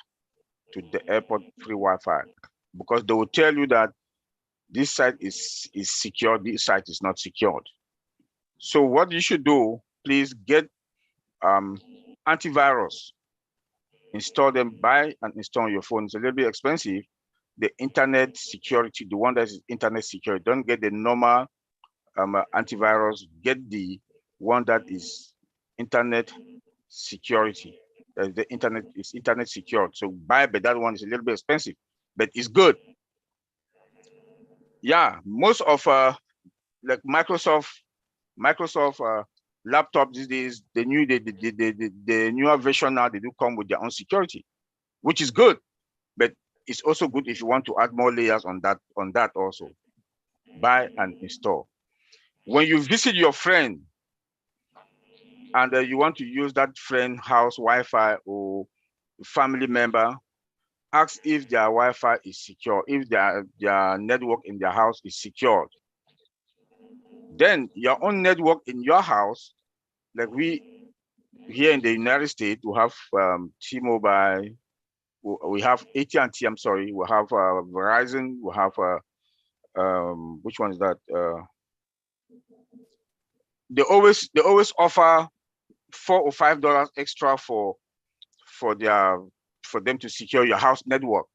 to the airport free Wi-Fi, because they will tell you that this site is secure, this site is not secured. So what you should do, please get antivirus, install them, buy and install on your phone. It's a little bit expensive. The internet security, the one that is internet secure, don't get the normal antivirus, get the one that is internet security. The internet is internet secured. So buy, but that one is a little bit expensive, but it's good. Yeah, most of like Microsoft laptop these days, the newer version now, they do come with their own security, which is good, but it's also good if you want to add more layers on that also. Buy and install. When you visit your friend and you want to use that friend house Wi-Fi or family member, ask if their Wi-Fi is secure, if their network in their house is secured. Then your own network in your house, like we here in the United States, we have T-Mobile, we have AT&T, I'm sorry, we have Verizon, we have which one is that? They always offer $4 or $5 extra for their for them to secure your house network,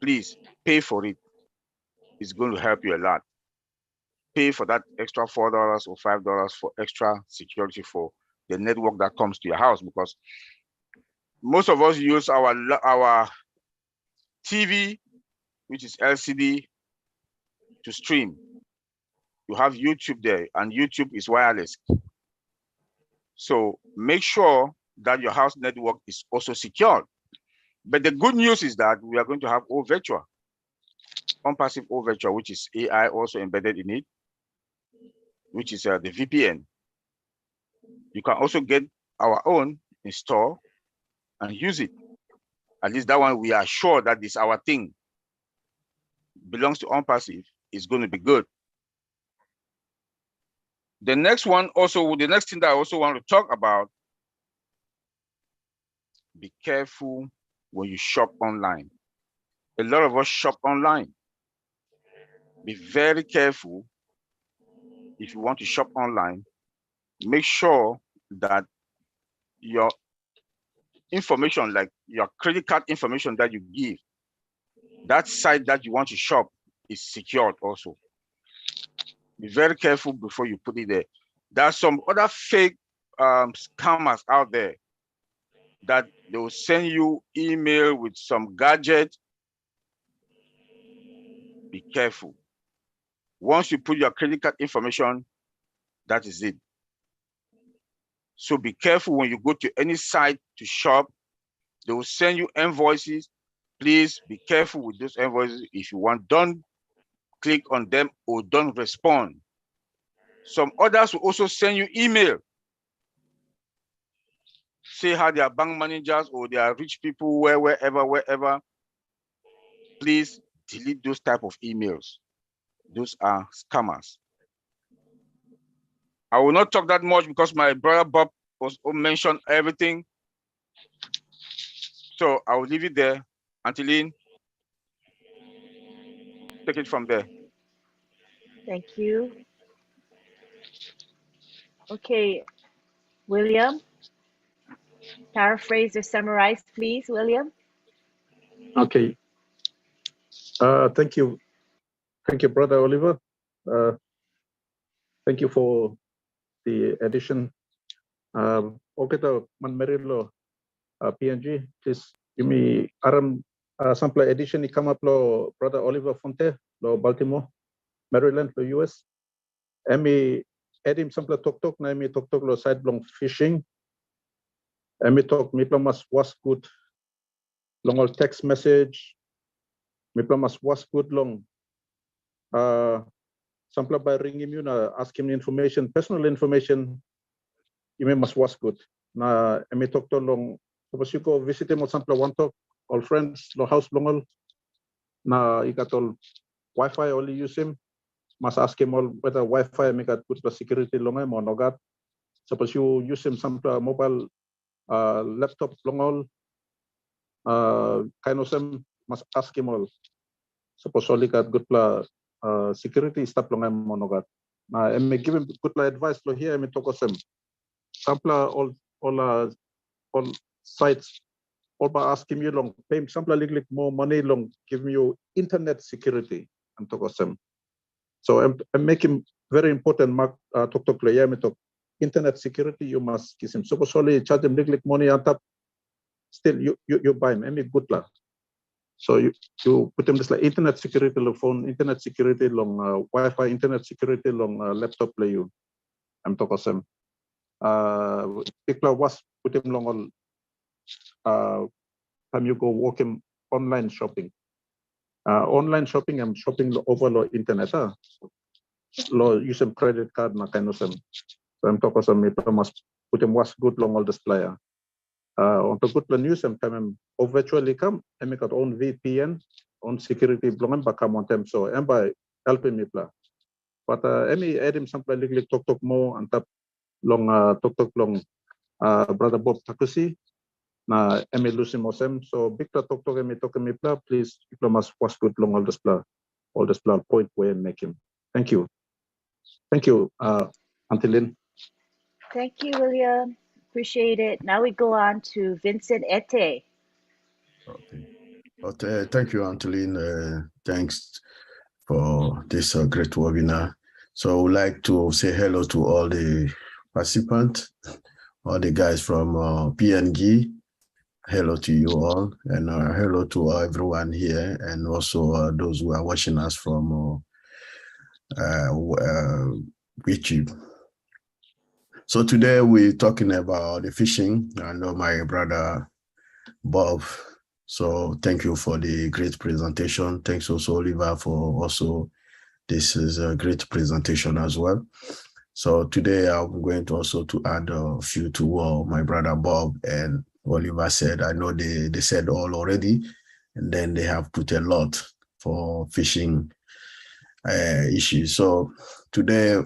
please pay for it. It's going to help you a lot. Pay for that extra $4 or $5 for extra security for the network that comes to your house, because most of us use our TV, which is LCD, to stream. You have YouTube there, and YouTube is wireless. So make sure that your house network is also secured. But the good news is that we are going to have OVirtual, unpassive OVirtual, which is AI also embedded in it, which is the VPN. You can also get our own, install, and use it. At least that one, we are sure that this our thing belongs to unpassive, is going to be good. The next one also, the next thing that I also want to talk about, be careful when you shop online. A lot of us shop online. Be very careful if you want to shop online. Make sure that your information, like your credit card information that you give, that site that you want to shop is secured also. Be very careful before you put it there. There are some other fake scammers out there that they will send you email with some gadget. Be careful. Once you put your credit card information, that is it. So be careful when you go to any site to shop. They will send you invoices. Please be careful with those invoices. If you want, don't click on them or don't respond. Some others will also send you email. Say how they are bank managers or they are rich people, wherever. Please delete those type of emails. Those are scammers. I will not talk that much because my brother Bob mentioned everything. So I will leave it there. Antilene, take it from there. Thank you. Okay, William, paraphrase or summarize, please, William. Okay. Thank you, Brother Oliver. Thank you for the addition. Okay, the Manmerilo PNG, please give me sample edition. Come up, lo Brother Oliver Fonte, lo Baltimore, Maryland, lo US. Emi edim sample tok na emi tok lo side long phishing. Emi talk mi mas was good long all text message. Mi mas was good long. Sample by ringing you na ask him information, personal information. You must was good. Na emi talk to long. Suppose you go visit him or sample one talk. All friends, lo house long all. Na you got all Wi-Fi only use him. Must ask him all whether Wi-Fi make a good security long or no got. Suppose you use him some mobile laptop long all. Kind of some must ask him all. Suppose only got good security stuff long or no got. Na I may give him good advice lo here. I may talk some. Sample all sites. All by asking you long pay sample like more money long give you internet security and talk some. So I'm making very important mark talk player me talk internet security you must kiss him. Suppose only charge him like money on top. Still you buy him any good lah. So you put them just like internet security long phone, internet security long Wi-Fi, internet security long laptop play you. I'm talking some. People was put him long all time you go walking online shopping. Online shopping and shopping over the internet. Lo use some credit card na kind of some. So I'm talking some people must put him was good long all display. On the good news and time of virtually come and make our own VPN on security belong back on them. So and by helping me play. But any add something like talk more and tap long talk long brother Bob Takusi. Na emi lusi mosem so big talk emi talk emi pla please diplomas was good long all this point where I make him. Thank you Antilene. Thank you, William. Appreciate it. Now we go on to Vincent Ete. Okay. Okay. Thank you, Antolin. Thanks for this great webinar. So I would like to say hello to all the participants, all the guys from PNG. Hello to you all, and hello to everyone here, and also those who are watching us from YouTube. So today we're talking about the phishing. I know my brother Bob. So thank you for the great presentation. Thanks also Oliver for also this is a great presentation as well. So today I'm going to also to add a few to what my brother Bob and Oliver said. I know they said all already, and then they have put a lot for phishing issues. So today,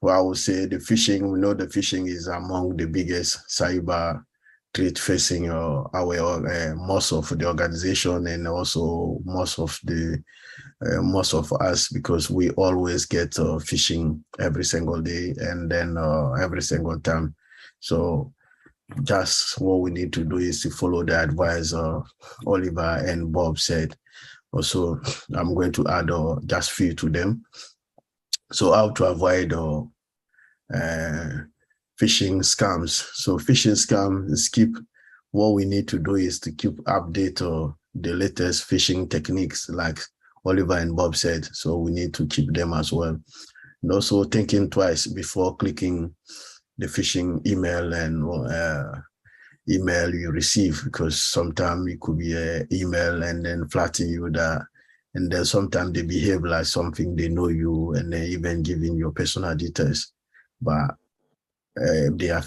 well, I would say the phishing, we know the phishing is among the biggest cyber threat facing our most of the organization, and also most of us, because we always get phishing every single day, and then every single time. So just what we need to do is to follow the advice Oliver and Bob said. Also, I'm going to add just few to them. So how to avoid phishing scams. So phishing scam is what we need to do is to keep update the latest phishing techniques, like Oliver and Bob said. So we need to keep them as well. And also thinking twice before clicking the phishing email and email you receive, because sometimes it could be an email and then flatten you that, and then sometimes they behave like something they know you, and they even giving your personal details, but they are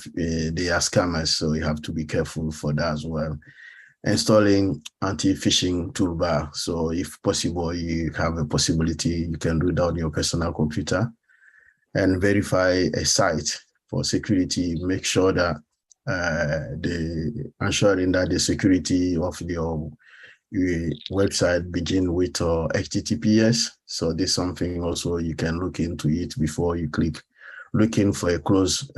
scammers, so you have to be careful for that as well. Installing anti-phishing toolbar. So if possible, you have a possibility, you can do it on your personal computer, and verify a site for security. Make sure that ensuring that the security of your website begin with HTTPS. So this is something also you can look into it before you click. Looking for a close,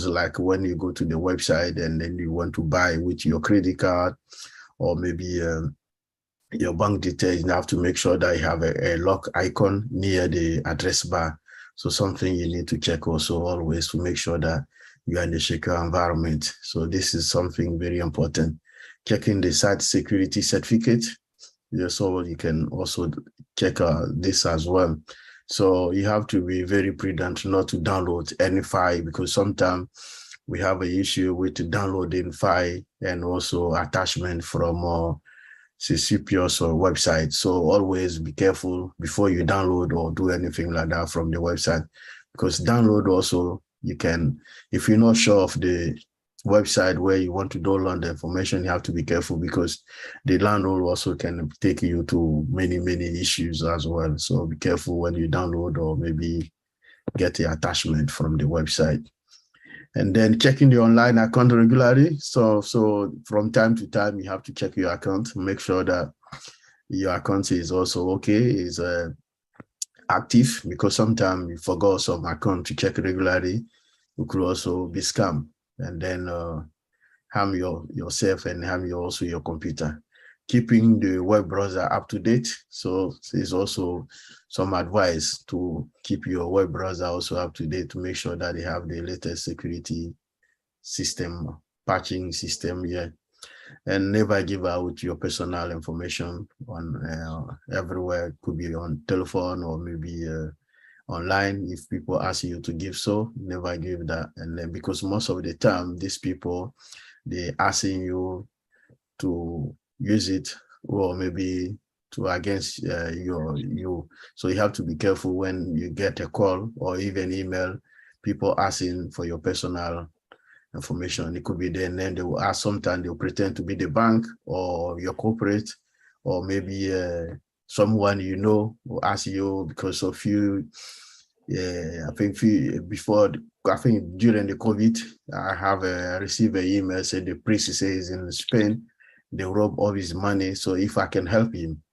like when you go to the website and then you want to buy with your credit card, or maybe your bank details, you have to make sure that you have a lock icon near the address bar. So something you need to check also always to make sure that you are in a secure environment. So this is something very important. Checking the site security certificate. So you can also check this as well. So you have to be very prudent not to download any file, because sometimes we have an issue with downloading file and also attachment from CCPS or website. So always be careful before you download or do anything like that from the website, because download also, you can, if you're not sure of the website where you want to download the information, you have to be careful, because the download also can take you to many issues as well. So be careful when you download or maybe get the attachment from the website. And then checking the online account regularly. So from time to time, you have to check your account, make sure that your account is also okay, is active, because sometimes you forgot some account to check regularly. You could also be scammed, and then harm yourself and harm also your computer. Keeping the web browser up to date. So there's also some advice to keep your web browser also up to date, to make sure that they have the latest security system, patching system here. And never give out your personal information on everywhere. It could be on telephone or maybe online. If people ask you to give, so never give that. And then, because most of the time these people, they asking you to use it, or maybe to against you. So you have to be careful when you get a call or even email, people asking for your personal information. It could be then they will ask, sometimes they'll pretend to be the bank or your corporate, or maybe someone you know will ask you because of you. I think during the COVID, I have received an email saying the priest says in Spain, they rob all his money. So if I can help him,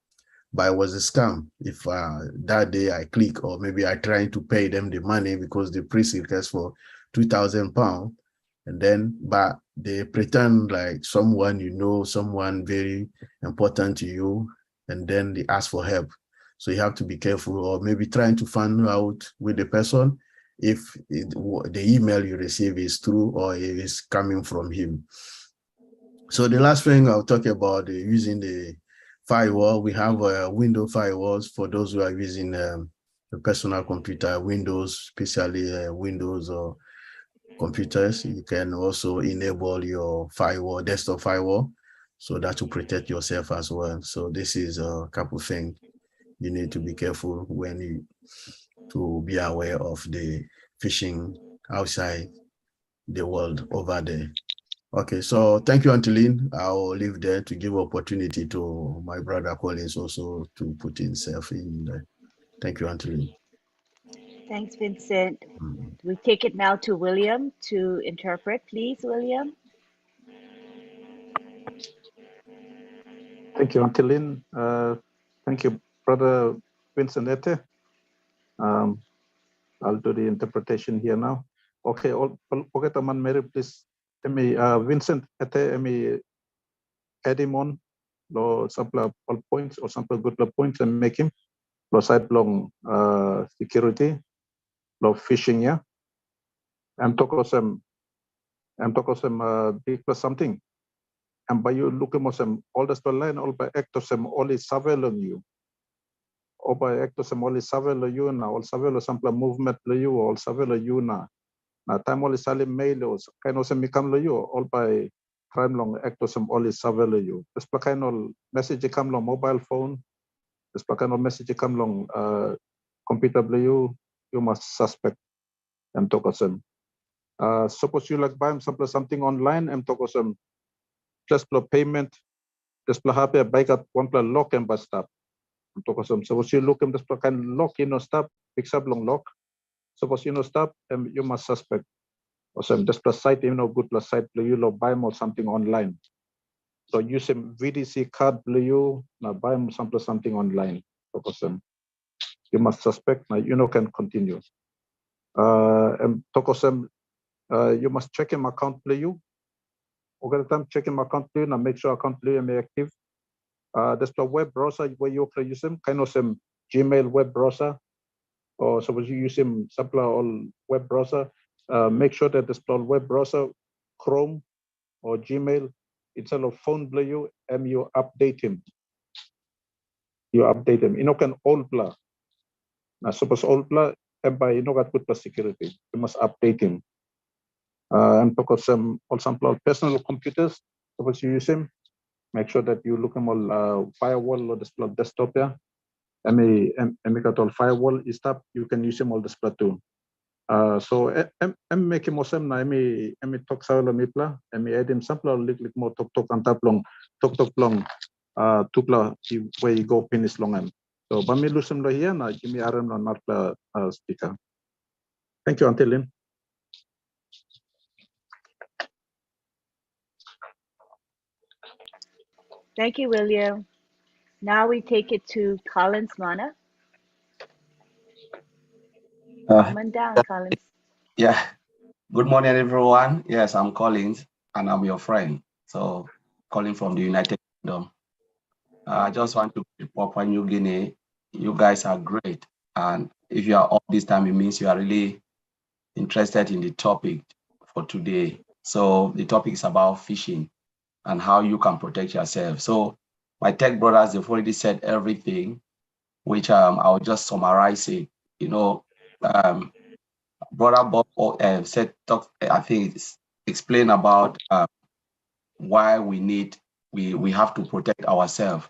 but it was a scam. If that day I click, or maybe I trying to pay them the money, because the priest requests for £2,000, And then, but they pretend like someone you know, someone very important to you, and then they ask for help. So you have to be careful, or maybe trying to find out with the person if the email you receive is true or it is coming from him. So the last thing I'll talk about using the firewall. We have window firewalls for those who are using a personal computer, Windows, especially Windows or computers. You can also enable your firewall, desktop firewall, so that will protect yourself as well. So this is a couple things you need to be careful when you to be aware of the phishing outside the world over there. Okay, so thank you, Antolin. I'll leave there to give opportunity to my brother Collins also to put himself in there. Thank you, Antolin. Thanks, Vincent. We take it now to William to interpret, please, William. Thank you, Antolin. Thank you, Brother Vincent Ete. I'll do the interpretation here now. Okay, all teman Mary, please. Vincent Ete, add him on. Lo sample all points or sample good points and make him. Lo side long security. Lo phishing ya. I'm talking some big plus something. And by you look at some all the line, all by act of some only surveillance you. All by act of some only surveillance you now, all surveillance sample movement you, all surveillance you now. Now time only salim mail or kind of some become you, all by crime long act of some only surveillance you. This kind of message come long mobile phone. This kind of message come long computer you must suspect and talk of some. Suppose you like buy something online and talk of some just payment, just happy baik at one plan lock and bus stop. Talk of some. Suppose you look and just can lock in or stop, fix up long lock. Suppose you know stop and you must suspect. Or some just plus site, you know, good plus site you lo buy more something online. So use some VDC card you now buy something online. Talk of some. You must suspect now you know can continue. And talk of some you must check him account you. Okay, time check him account you now make sure account you may active. There's a web browser where you can use them, kind of some Gmail web browser, or suppose you use them sample all web browser. Make sure that there's a web browser, Chrome or Gmail, instead of phone you and you update him. You update him. You know can all blah. Now suppose all blah and by you know got good security. You must update him. And because some all sample personal computers, suppose you use him. Make sure that you look at all firewall or display desktop there. And make all firewall is tap. You can use them all display too. So I'm making more some. I talk sawalo mipla. I add him sample or little more talk and tap long talk long. Tupla where you go finish long em. So but me lose them here na give me aram on not speaker. Thank you, Antolin. Thank you, William. Now we take it to Collins Mana. Come on down, Collins. Yeah. Good morning, everyone. Yes, I'm Collins, and I'm your friend. So, calling from the United Kingdom. I just want to Papua New Guinea. You guys are great, and if you are all this time, it means you are really interested in the topic for today. So, the topic is about phishing and how you can protect yourself. So, my tech brothers, they've already said everything, which I'll just summarize it. You know, Brother Bob I think explain about why we have to protect ourselves.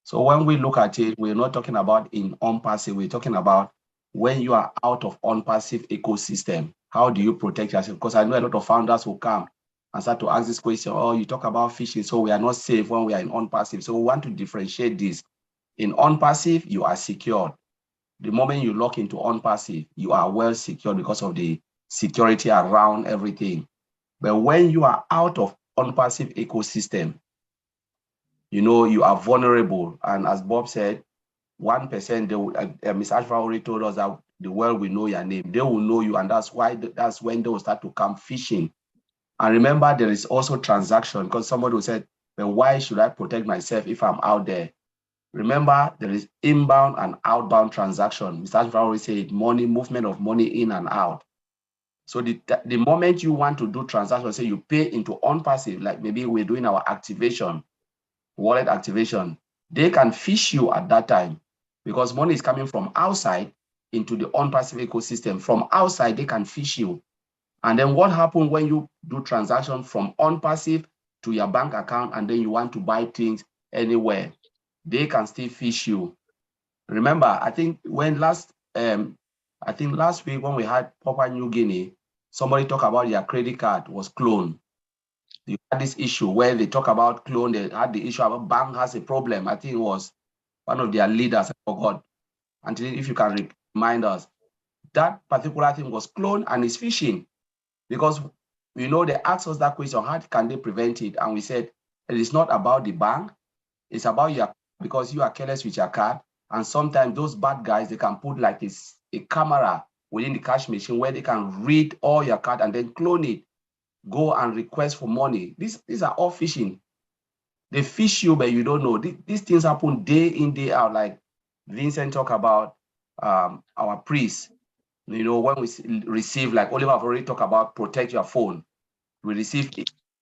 So when we look at it, we're not talking about in on-passive, we're talking about when you are out of on-passive ecosystem, how do you protect yourself? Because I know a lot of founders will come and start to ask this question, oh, you talk about phishing, so we are not safe when we are in on-passive. So we want to differentiate this. In on-passive, you are secured. The moment you log into on-passive, you are well secured because of the security around everything. But when you are out of on-passive ecosystem, you know, you are vulnerable. And as Bob said, 1%, Ms. Ashra already told us that the world will know your name. They will know you, and that's when they will start to come phishing. And remember, there is also transaction, because somebody will say, but why should I protect myself if I'm out there? Remember, there is inbound and outbound transaction. Mr. Ashford always say it, money, movement of money in and out. So the moment you want to do transaction, say you pay into on-passive, like maybe we're doing our activation, wallet activation, they can phish you at that time because money is coming from outside into the on-passive ecosystem. From outside, they can phish you. And then what happens when you do transaction from on-passive to your bank account, and then you want to buy things anywhere, they can still phish you. Remember, I think last week when we had Papua New Guinea, somebody talked about their credit card was cloned. You had this issue where they talk about clone, they had the issue about bank has a problem. I think it was one of their leaders, I forgot. Until if you can remind us, that particular thing was cloned and it's phishing. Because they asked us that question, how can they prevent it? And we said, it is not about the bank, it's about your, because you are careless with your card. And sometimes those bad guys, they can put like a camera within the cash machine where they can read all your card and then clone it, go and request for money. These are all phishing. They phish you, but you don't know. These things happen day in, day out. Like Vincent talked about our priests. When we receive, like Oliver have already talked about, protect your phone. We receive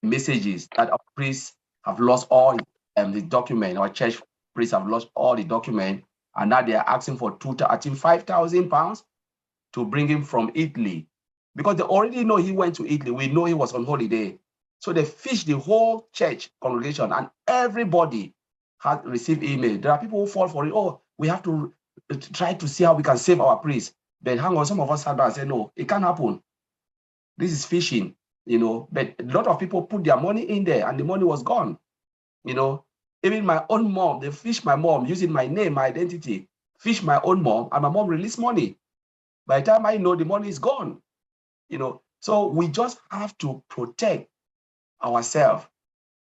messages that our priests have lost all the document. Our church priests have lost all the document, and now they are asking for £5,000 to bring him from Italy, because they already know he went to Italy. We know he was on holiday. So they phish the whole church congregation, and everybody has received email. There are people who fall for it. Oh, we have to try to see how we can save our priests. But hang on, some of us sat down and said, no, it can't happen. This is phishing, but a lot of people put their money in there and the money was gone. Even my own mom, they phish my mom using my name, my identity, phish my own mom, and my mom released money. By the time I know, the money is gone. So we just have to protect ourselves.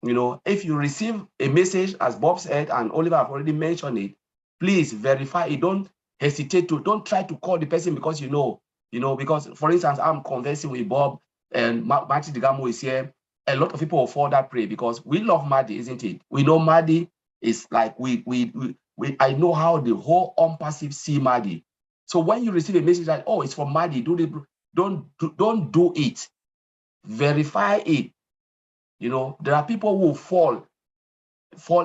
If you receive a message, as Bob said, and Oliver have already mentioned it, please verify it. Don't hesitate don't try to call the person because because, for instance, I'm conversing with Bob and Marty Digamo is here. A lot of people will fall that prey because we love Maddie, isn't it? We know Maddie is like, I know how the whole on-passive see Maddie. So when you receive a message like, oh, it's from Maddie, don't do it. Verify it. There are people who fall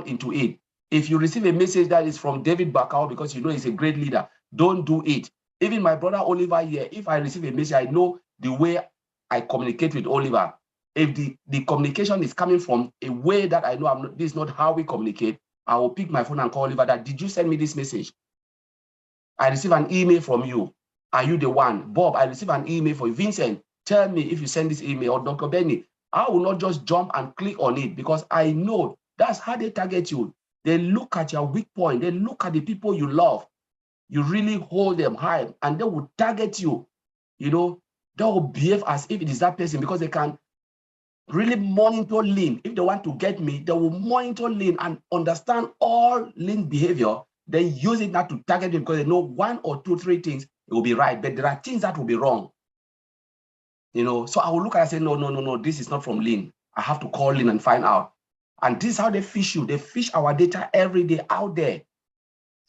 into it. If you receive a message that is from David Bakau because he's a great leader, don't do it. Even my brother Oliver here, if I receive a message, I know the way I communicate with Oliver. If the communication is coming from a way that I know this is not how we communicate, I will pick my phone and call Oliver that, did you send me this message? I received an email from you. Are you the one? Bob, I received an email from you. Vincent, tell me if you send this email. Or Dr. Benny, I will not just jump and click on it because I know that's how they target you. They look at your weak point. They look at the people you love. You really hold them high and they will target you. They will behave as if it is that person because they can really monitor lean. If they want to get me, they will monitor lean and understand all lean behavior. They use it not to target me because they know 1 or 2, 3 things it will be right, but there are things that will be wrong. So I will look at it and say, no, this is not from lean. I have to call lean and find out. And this is how they phish you. They phish our data every day out there.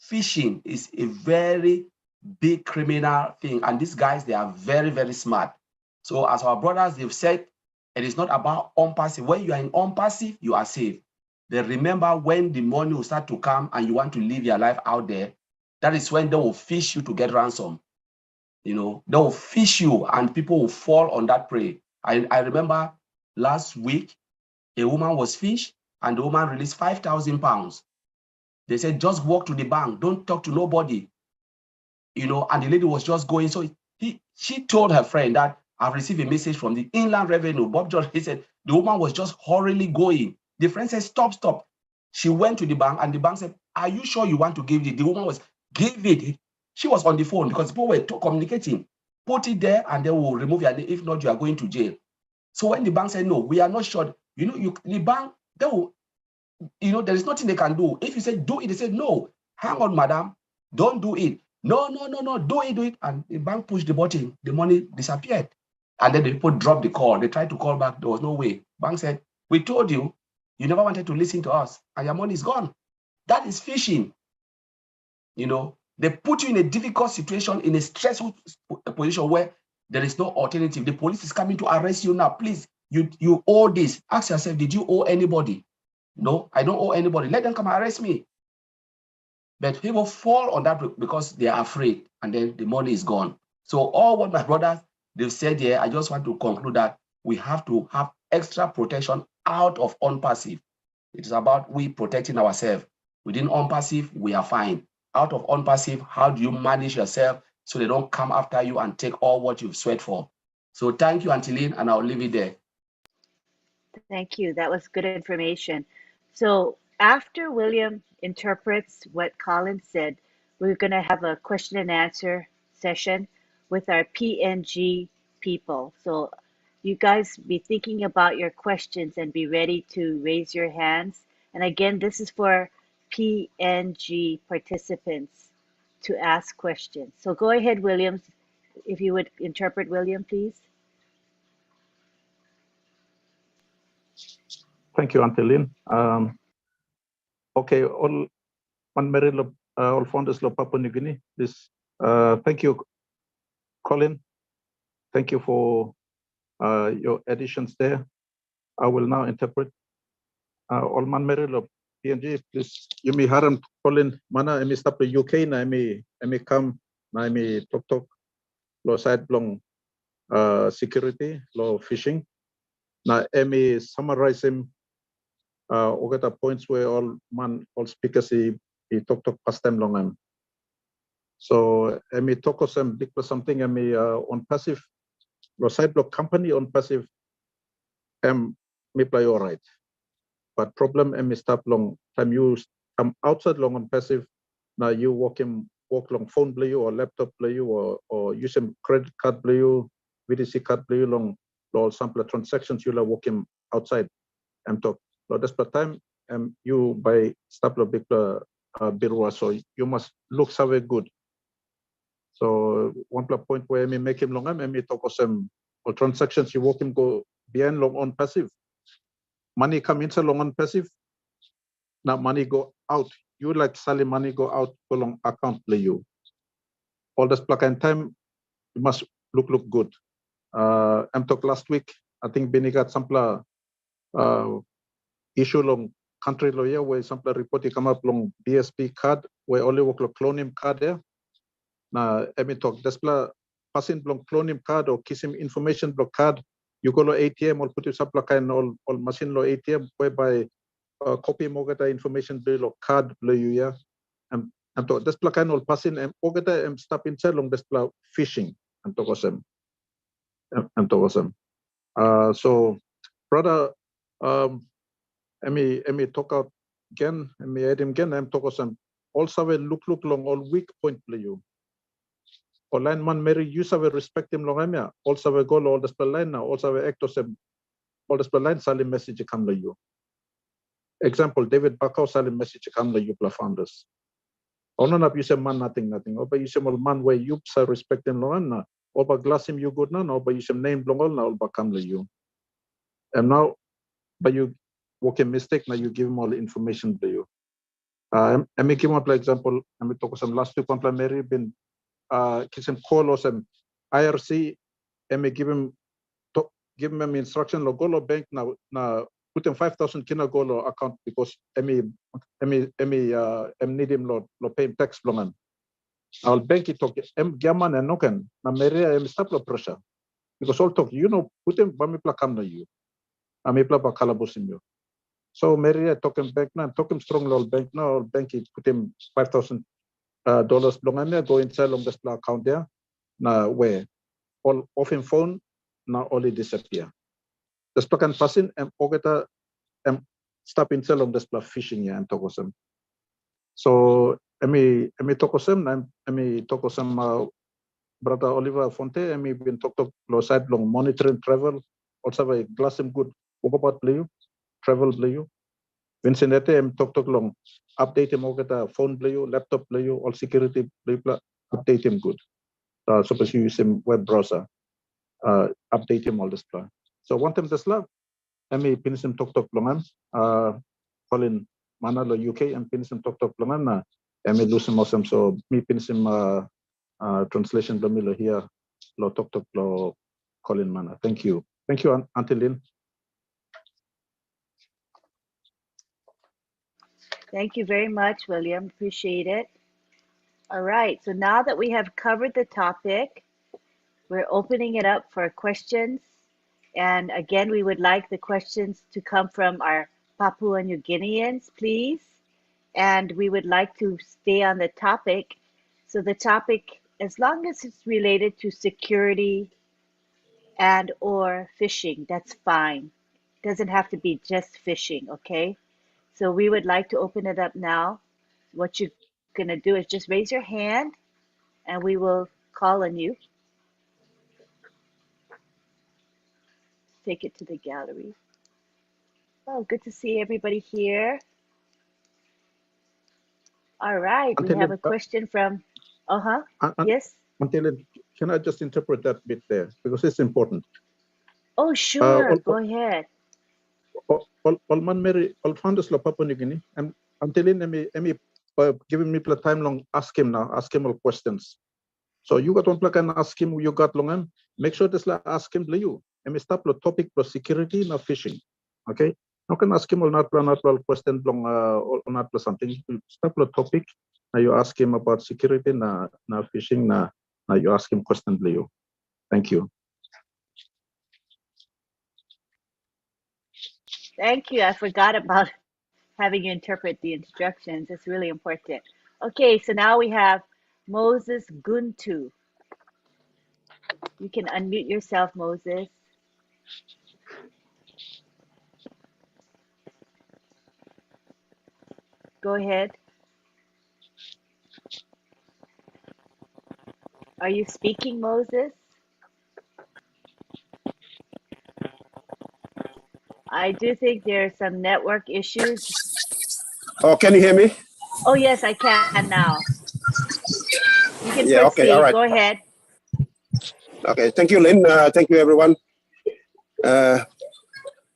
Phishing is a very big criminal thing. And these guys, they are very, very smart. So as our brothers, they've said, it is not about on-passive. When you are in on-passive, you are safe. But remember, when the money will start to come and you want to live your life out there, that is when they will phish you to get ransom. They will phish you and people will fall on that prey. I remember last week, a woman was phished and the woman released £5,000. They said, just walk to the bank, don't talk to nobody. And the lady was just going. So she told her friend that I've received a message from the Inland Revenue. Bob George, he said, the woman was just hurriedly going. The friend said, stop. She went to the bank and the bank said, are you sure you want to give it? The woman was, give it. She was on the phone because people were communicating. Put it there and they will remove your name. If not, you are going to jail. So when the bank said, no, we are not sure, the bank, they will, there is nothing they can do. If you say, do it, they say, no, hang on, madam, don't do it. No, do it. And the bank pushed the button, the money disappeared. And then the people dropped the call. They tried to call back. There was no way. Bank said, we told you, you never wanted to listen to us, and your money is gone. That is phishing. You know, they put you in a difficult situation, in a stressful position where there is no alternative. The police is coming to arrest you now. Please, you owe this. Ask yourself, did you owe anybody? No, I don't owe anybody. Let them come arrest me. But people fall on that because they are afraid, and then the money is gone. So all what my brothers, they've said here, I just want to conclude that we have to have extra protection out of on-passive. It is about we protecting ourselves. Within on-passive, we are fine. Out of on-passive, how do you manage yourself so they don't come after you and take all what you've sweat for? So thank you, Antilene, and I'll leave it there. Thank you. That was good information. So after William interprets what Colin said, we're going to have a question and answer session with our PNG people. So you guys be thinking about your questions and be ready to raise your hands. And again, this is for PNG participants to ask questions. So go ahead, William, if you would interpret, William, please. Thank you, Antilene. Okay, all founders of Papua New Guinea. This, thank you, Colin. Thank you for your additions there. I will now interpret. All man Merilo PNG, please. You may haram Colin mana emi stop the UK na emi come na emi talk lo side long security lo phishing na emi summarize him ogata points where all speakers he talk past time long am. So emi talk some big something emi on passive lo side block company on passive me play all right. But problem emi stop long time you come outside long on passive now you walk long phone play you or laptop play you or use some credit card play you VDC card play you long sample transactions you la walk him outside talk. So that's the time you buy stop lo big birwa so you must look so good. So one point where me make him long me talk some or transactions you walk him go behind long on passive. Money come inside long on passive. Now money go out. You like selling money go out go long account play you. All this plug and time you must look good. I'm talk last week. I think Benny got some issue long country lawyer where some report come up long BSP card where only work clone him card there. Now I mean talk this passing long clone him card or kiss him information block card. You go to ATM or put your supply kind all machine law ATM whereby copy mogata information bill or card blue you yeah. And to this kind all passing and ogata stop inside long this phishing and to awesome. And to awesome. So brother me talk out again, me add him again, I'm talk awesome. Also look long all weak point play you. Or line man Mary use have respect him long yeah. Also we go all this line now, also we act awesome. All this line salim message come to you. Example, David Bakau salim message come to you founders. Ono up you say man nothing. Oba you say man where you say respect him long na. Oba glass him you good na. Oba you say name long na. Oba come to you. And now, but you work a mistake now you give him all the information to you. I make him one example. I me talk some last week one Mary been kitchen call or some IRC. I me give him instruction lo go bank now put him 5,000 kina go lo account because need him lo pay him tax longan. I'll bank it talk gaman and noken na Mary stop lo pressure because all talk put him bamipla come na you. Amipla ba kalabusin you. So Mary talk him bank na talk him strong lo bank now bank it put him $5,000 longan go inside long this account there na where all off him phone now only disappear. The stock and passing and ogeta stop inside on this phishing and tokosem. So emi tokosem and emi tokosem brother Oliver Fonte emi been talk lo side long monitoring travel also a glass him good about play you travel play you Vincent talk long update him ogeta phone play you laptop play you all security play update him good. Suppose you use him web browser. update him all this plan. So one time this lab, emi pinisim tok longan, Colin mana lo UK and pinisim tok longan na emi lusim osem so mi pinisim translation lo mi lo here lo tok lo Colin mana. Thank you, Auntie Lynn. Thank you very much, William. Appreciate it. All right, so now that we have covered the topic, we're opening it up for questions. And again, we would like the questions to come from our Papua New Guineans, please. And we would like to stay on the topic. So the topic, as long as it's related to security and or phishing, that's fine. It doesn't have to be just phishing, okay? So we would like to open it up now. What you're gonna do is just raise your hand and we will call on you. Take it to the gallery. Oh, good to see everybody here. All right, we have a question from, yes? Auntie Lynn, can I just interpret that bit there? Because it's important. Oh, sure, go ahead. Olman Mary, all founders of Papua New Guinea. I'm telling me, giving me time long, ask him all questions. So you got one plug and ask him, you got long, make sure this ask him, you. And stop the topic for security, not phishing. Okay? You can ask him or not question long or not something. Stop the topic. Now you ask him about security, now phishing, now you ask him question, you. Thank you. Thank you. I forgot about having you interpret the instructions. It's really important. Okay, so now we have Moses Guntu. You can unmute yourself, Moses. Go ahead. Are you speaking, Moses? I do think there are some network issues. Oh, can you hear me? Oh, yes, I can now. You can Yeah, proceed. okay, all right. Go ahead. Okay, thank you, Lynn. Thank you, everyone.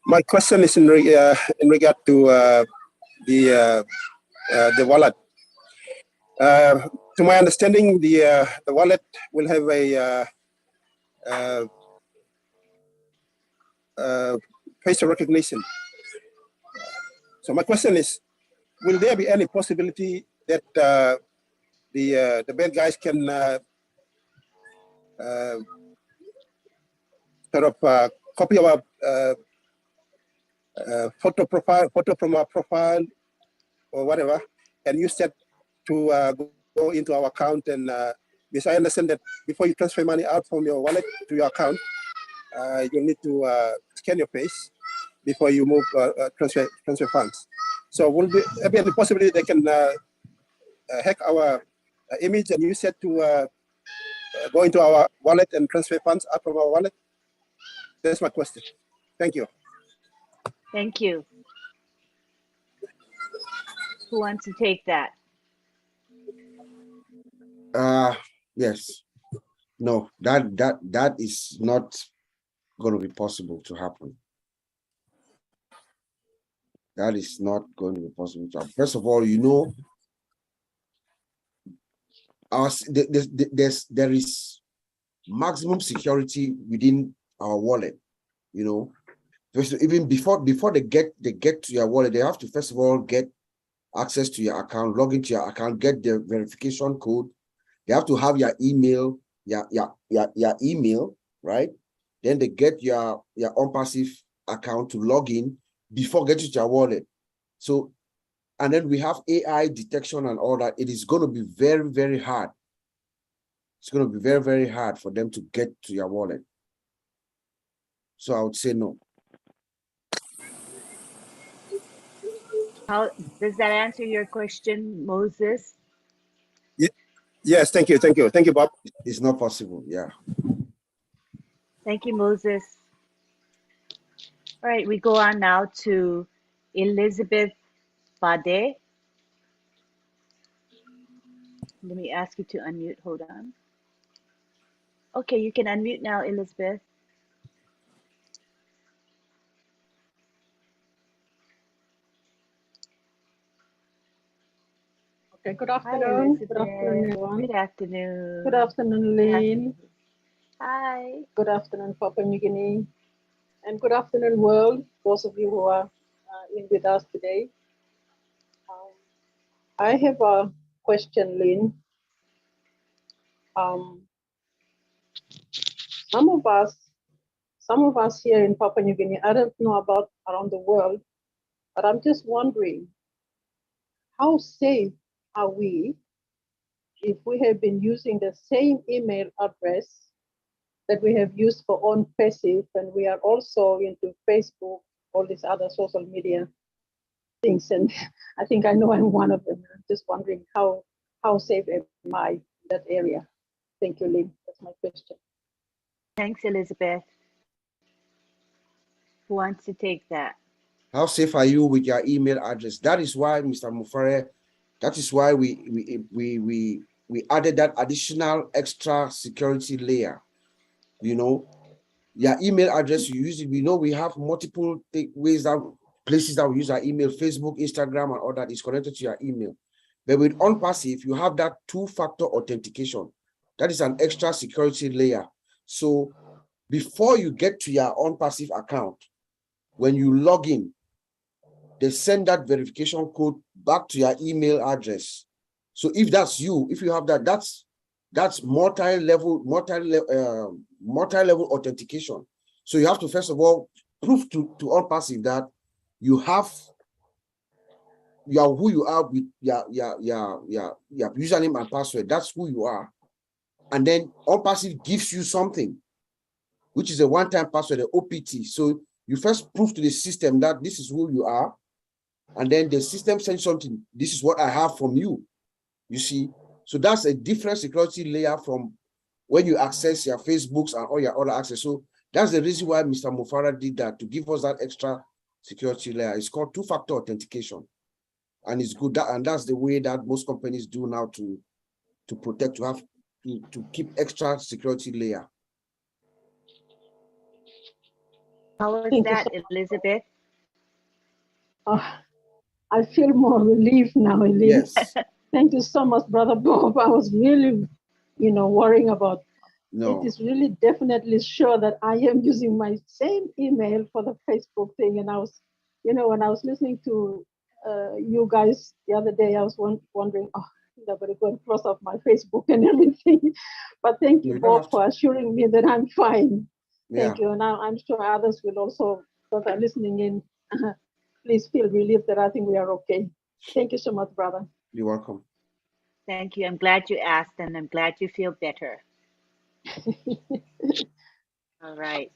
My question is in regard to the wallet. To my understanding, the wallet will have a facial recognition. So my question is, will there be any possibility that the bad guys can sort of copy our photo from our profile or whatever, and use that to go into our account? And because I understand that before you transfer money out from your wallet to your account, you'll need to scan your face before you move transfer funds. So will there be any possibility they can hack our image and use it to go into our wallet and transfer funds out from our wallet? That's my question. Thank you. Thank you. Who wants to take that? Yes. No, that is not going to be possible to happen. That is not going to be possible to happen. First of all, you know, there is maximum security within our wallet. You know, even before they get to your wallet, they have to first of all get access to your account, log into your account, get the verification code. They have to have your email, your email, right? Then they get your on-passive account to log in before getting to your wallet. So, and then we have AI detection and all that. It is going to be very, very hard. It's going to be very, very hard for them to get to your wallet. So I would say no. How does that answer your question, Moses? Yes, thank you, Bob. It's not possible, yeah. Thank you, Moses. All right, we go on now to Elizabeth Bade. Let me ask you to unmute. Hold on. Okay, you can unmute now, Elizabeth. Okay, good Hi, afternoon. Good afternoon, Elizabeth. everyone. Good afternoon. Good afternoon, Lynn. Hi. Good afternoon, Papua New Guinea. And good afternoon, world, those of you who are in with us today. I have a question, Lynn. Some of us here in Papua New Guinea, I don't know about around the world, but I'm just wondering, how safe are we if we have been using the same email address that we have used for on passive, and we are also into Facebook, all these other social media things, and I think I know I'm one of them. I'm just wondering how safe am I in that area? Thank you, Lynn. That's my question. Thanks, Elizabeth. Who wants to take that? How safe are you with your email address? That is why, Mr. Mufare, that is why we added that additional extra security layer. You know, your email address you use it. We know we have multiple ways that places that we use our email, Facebook, Instagram, and all that is connected to your email. But with OnPassive, you have that two-factor authentication. That is an extra security layer. So before you get to your OnPassive account, when you log in, they send that verification code back to your email address. So if that's you, if you have that, that's multi-level authentication. So you have to first of all prove to OnPassive that you are who you are with your username and password. That's who you are. And then OnPassive gives you something, which is a one-time password, an OPT. So you first prove to the system that this is who you are. And then the system sends something. This is what I have from you. You see, so that's a different security layer from when you access your Facebooks and all your other access. So that's the reason why Mr. Mufara did that, to give us that extra security layer. It's called two-factor authentication, and it's good. And that's the way that most companies do now to protect, to keep extra security layer. How was Thank you that, so Elizabeth? I feel more relief now, Lynn. Yes. Thank you so much, Brother Bob. I was really, worrying about. No. It is really definitely sure that I am using my same email for the Facebook thing. And I was, when I was listening to you guys the other day, I was wondering, I'm going to go and cross off my Facebook and everything. But thank you, Bob, for assuring me that I'm fine. Thank you. And I'm sure others will also, that are listening in, please feel relieved that I think we are okay. Thank you so much, brother. You're welcome. Thank you. I'm glad you asked, and I'm glad you feel better. All right.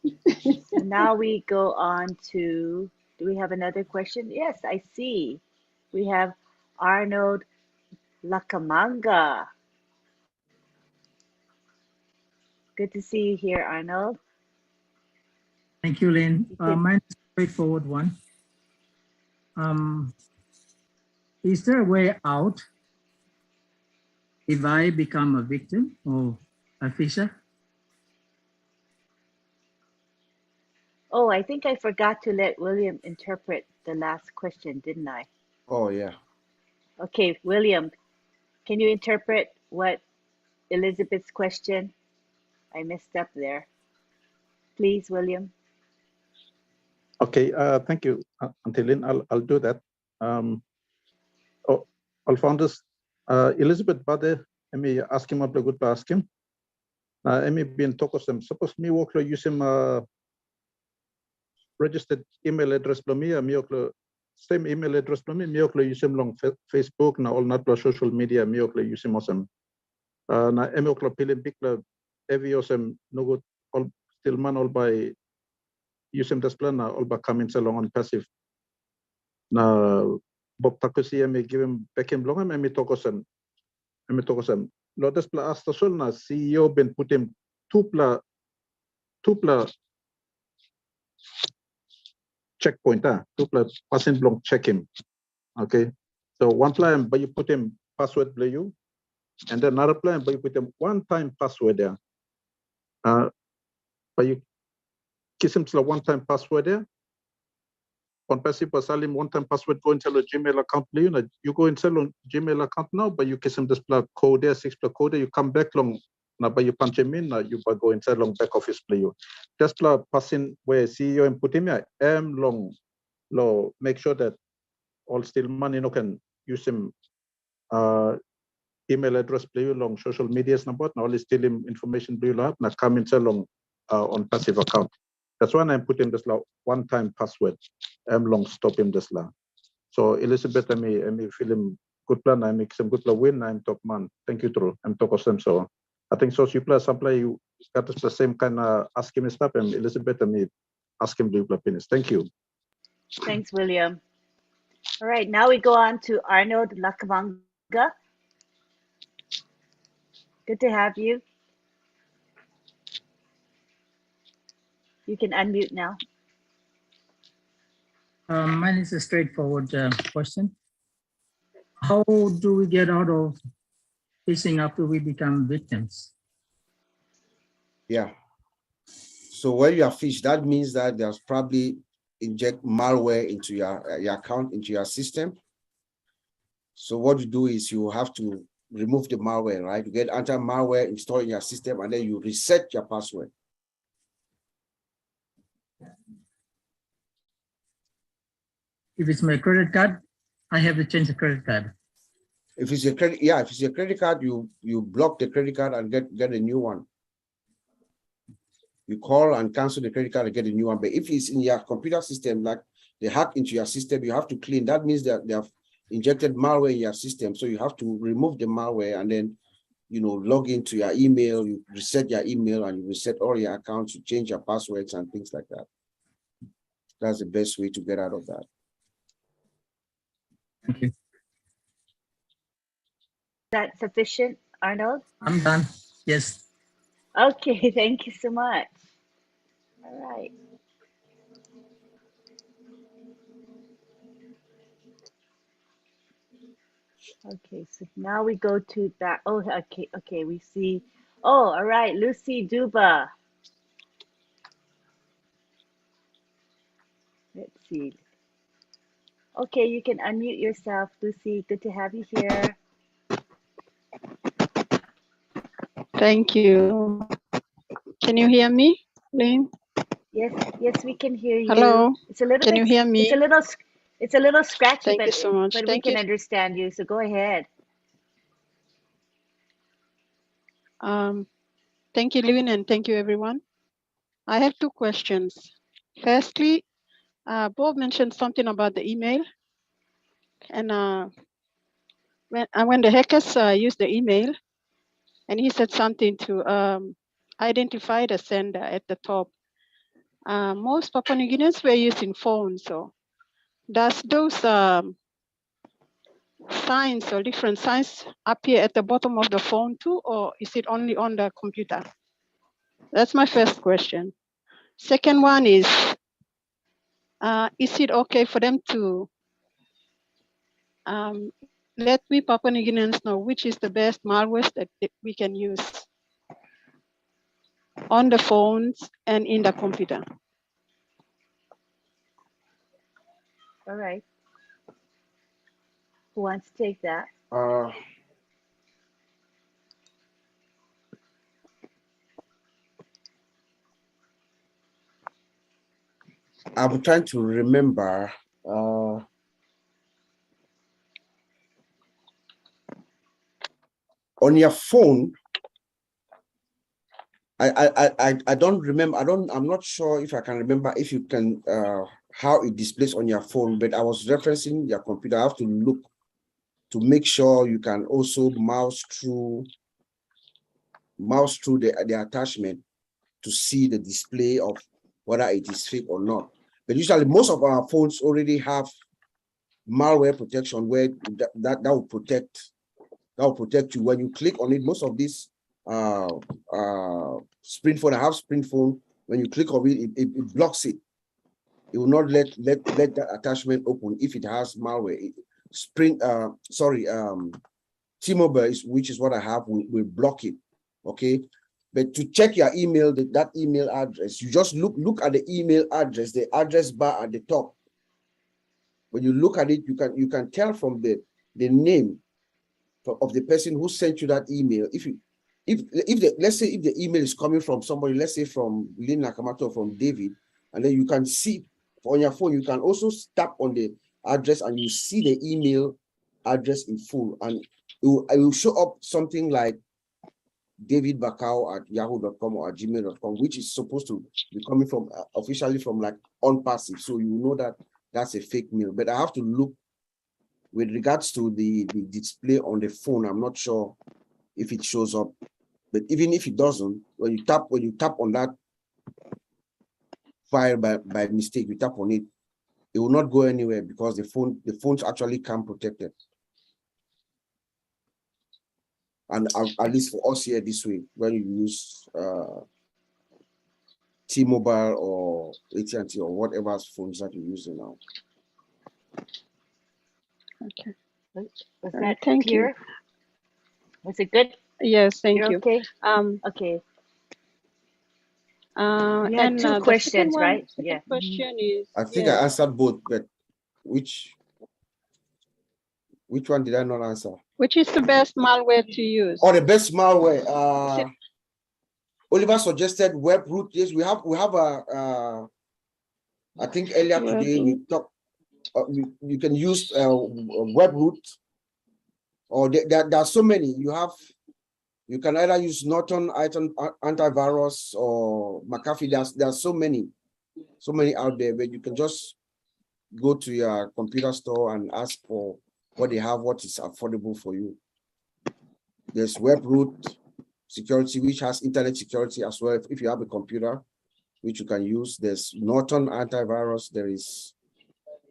So now we go on to, do we have another question? Yes, I see. We have Arnold Lakamanga. Good to see you here, Arnold. Thank you, Lynn. Mine is a straightforward one. Is there a way out if I become a victim or a fisher? Oh, I think I forgot to let William interpret the last question, didn't I? Oh, yeah. Okay, William, can you interpret what Elizabeth's question? I messed up there. Please, William. Okay, thank you, Auntie Lynn. I'll do that. Alfonso, Elizabeth Bade, emi ask him up the good ask him. Emi bin tokosem. Suppose me work using registered email address for me, same email address for me use him long Facebook na all not social media use him awesome. Na emi pilin big every awesome no good all still man all by use him display na all by comments along on passive. Na Bob Takusi emi give him back him long emi tokosem. Lo display asta sol na CEO ben put him tupla checkpoint, tupla passing block check him. Okay, so one plan, but you put him password play you, and then another plan, but you put him one-time password there. But you kiss him to a one-time password there. on passive salim one-time password go into the Gmail account. You go and sell on Gmail account now, but you kiss him this code there, 6 code there, you come back long. Now, but you punch him in, you go inside long back office play you. Just passing where CEO and put him here, long low, make sure that all still money can use him email address play you long social medias number, now all still him information play you now come inside long on passive account. That's why I'm putting this one-time password. Long stop him this law. So Elizabeth, I may feel him good plan. I make some good plan win. I'm top man. Thank you, Drew. I'm talk of them. So I think so. You play some play. You got the same kind of ask him stuff. And Elizabeth, I may ask him to play penis. Thank you. Thanks, William. All right, now we go on to Arnold Lakavanga. Good to have you. You can unmute now. Mine is a straightforward question. How do we get out of phishing after we become victims? Yeah. So when you are phished, that means that there's probably inject malware into your account, into your system. So what you do is you have to remove the malware, right? You get anti-malware installed in your system, and then you reset your password. If it's my credit card, I have to change the credit card. If it's a credit, yeah, if it's a credit card, you block the credit card and get a new one. You call and cancel the credit card and get a new one. But if it's in your computer system, like they hack into your system, you have to clean. That means that they have injected malware in your system. So you have to remove the malware and then, log into your email, you reset your email and you reset all your accounts, you change your passwords and things like that. That's the best way to get out of that. Thank you. Is that sufficient, Arnold? I'm done. Yes. Okay, thank you so much. All right. Okay, so now we go to that. Oh, okay, we see. Oh, all right, Lucy Duba. Let's see. Okay, you can unmute yourself, Lucy. Good to have you here. Thank you. Can you hear me, Lynn? Yes, we can hear you. Hello. It's a little Can bit. you hear me? It's a little scratchy, Thank you so much. but we Thank can you. understand you. So go ahead. Thank you, Lynn, and thank you, everyone. I have two questions. Firstly, Bob mentioned something about the email, and when the hackers used the email, and he said something to identify the sender at the top. Most Papua New Guineans were using phones, so does those signs or different signs appear at the bottom of the phone too, or is it only on the computer? That's my first question. Second one is it okay for them to let we Papua New Guineans know which is the best malware that we can use on the phones and in the computer? All right. Who wants to take that? I'm trying to remember. On your phone, I don't remember. I'm not sure if I can remember if you can how it displays on your phone, but I was referencing your computer. I have to look to make sure you can also mouse through the attachment to see the display of whether it is fake or not. But usually most of our phones already have malware protection where that will protect you when you click on it. Most of these Sprint phone, I have Sprint phone. When you click on it, it blocks it. It will not let that attachment open if it has malware. T-Mobile, which is what I have, will block it. Okay, but to check your email, that email address, you just look at the email address, the address bar at the top. when you look at it, you can tell from the name of the person who sent you that email. Let's say if the email is coming from somebody, let's say from Lynn Nakamato or from David, and then you can see on your phone, you can also tap on the address and you see the email address in full, and it will show up something like David Bakau at yahoo.com or at gmail.com, which is supposed to be coming from officially from like OnPassive. So you know that that's a fake mail. But I have to look with regards to the display on the phone. I'm not sure if it shows up, but even if it doesn't, when you tap on that file by mistake, you tap on it, it will not go anywhere because the phone's actually cam protected. And at least for us here this way, when you use T-Mobile or AT&T or whatever phones that you're using now. Okay. Was that Thank clear? you. Was it good? Yes, thank You're you. okay? Um, Okay. You had and two the questions, right? second Yeah. question is, I think I answered both, but which one did I not answer? which is the best malware to use? Oh, the best malware. Oliver suggested WebRoot. Yes, we have a. I think earlier today we talked. You can use WebRoot, or there are so many. You can either use Norton antivirus or McAfee. There are so many out there, but you can just go to your computer store and ask for what they have, what is affordable for you. There's WebRoot security, which has internet security as well. If you have a computer, which you can use. There's Norton antivirus. There is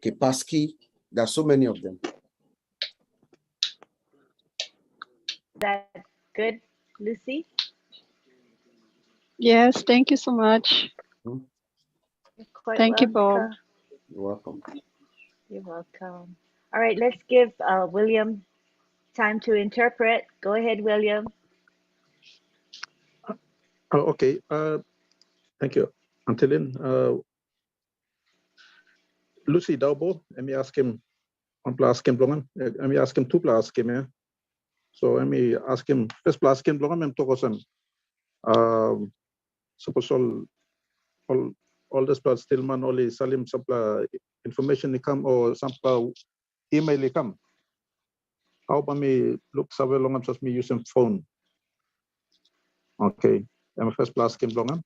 Kaspersky. There are so many of them. That good, Lucy? Yes, thank you so much. Hmm? You're quite Thank you, welcome. Bob. You're welcome. You're welcome. All right, let's give William time to interpret. Go ahead, William. Oh, okay. Thank you, Antilin. Lucy Daubo, let me ask him on plus him blongan. Let me ask him two plus him, yeah. So let me ask him first plus him blongan and talk some. Suppose all this plus Stillman only Salim supply information come or some email come. How about me look somewhere long just me using phone. Okay. I'm first plus him blongan.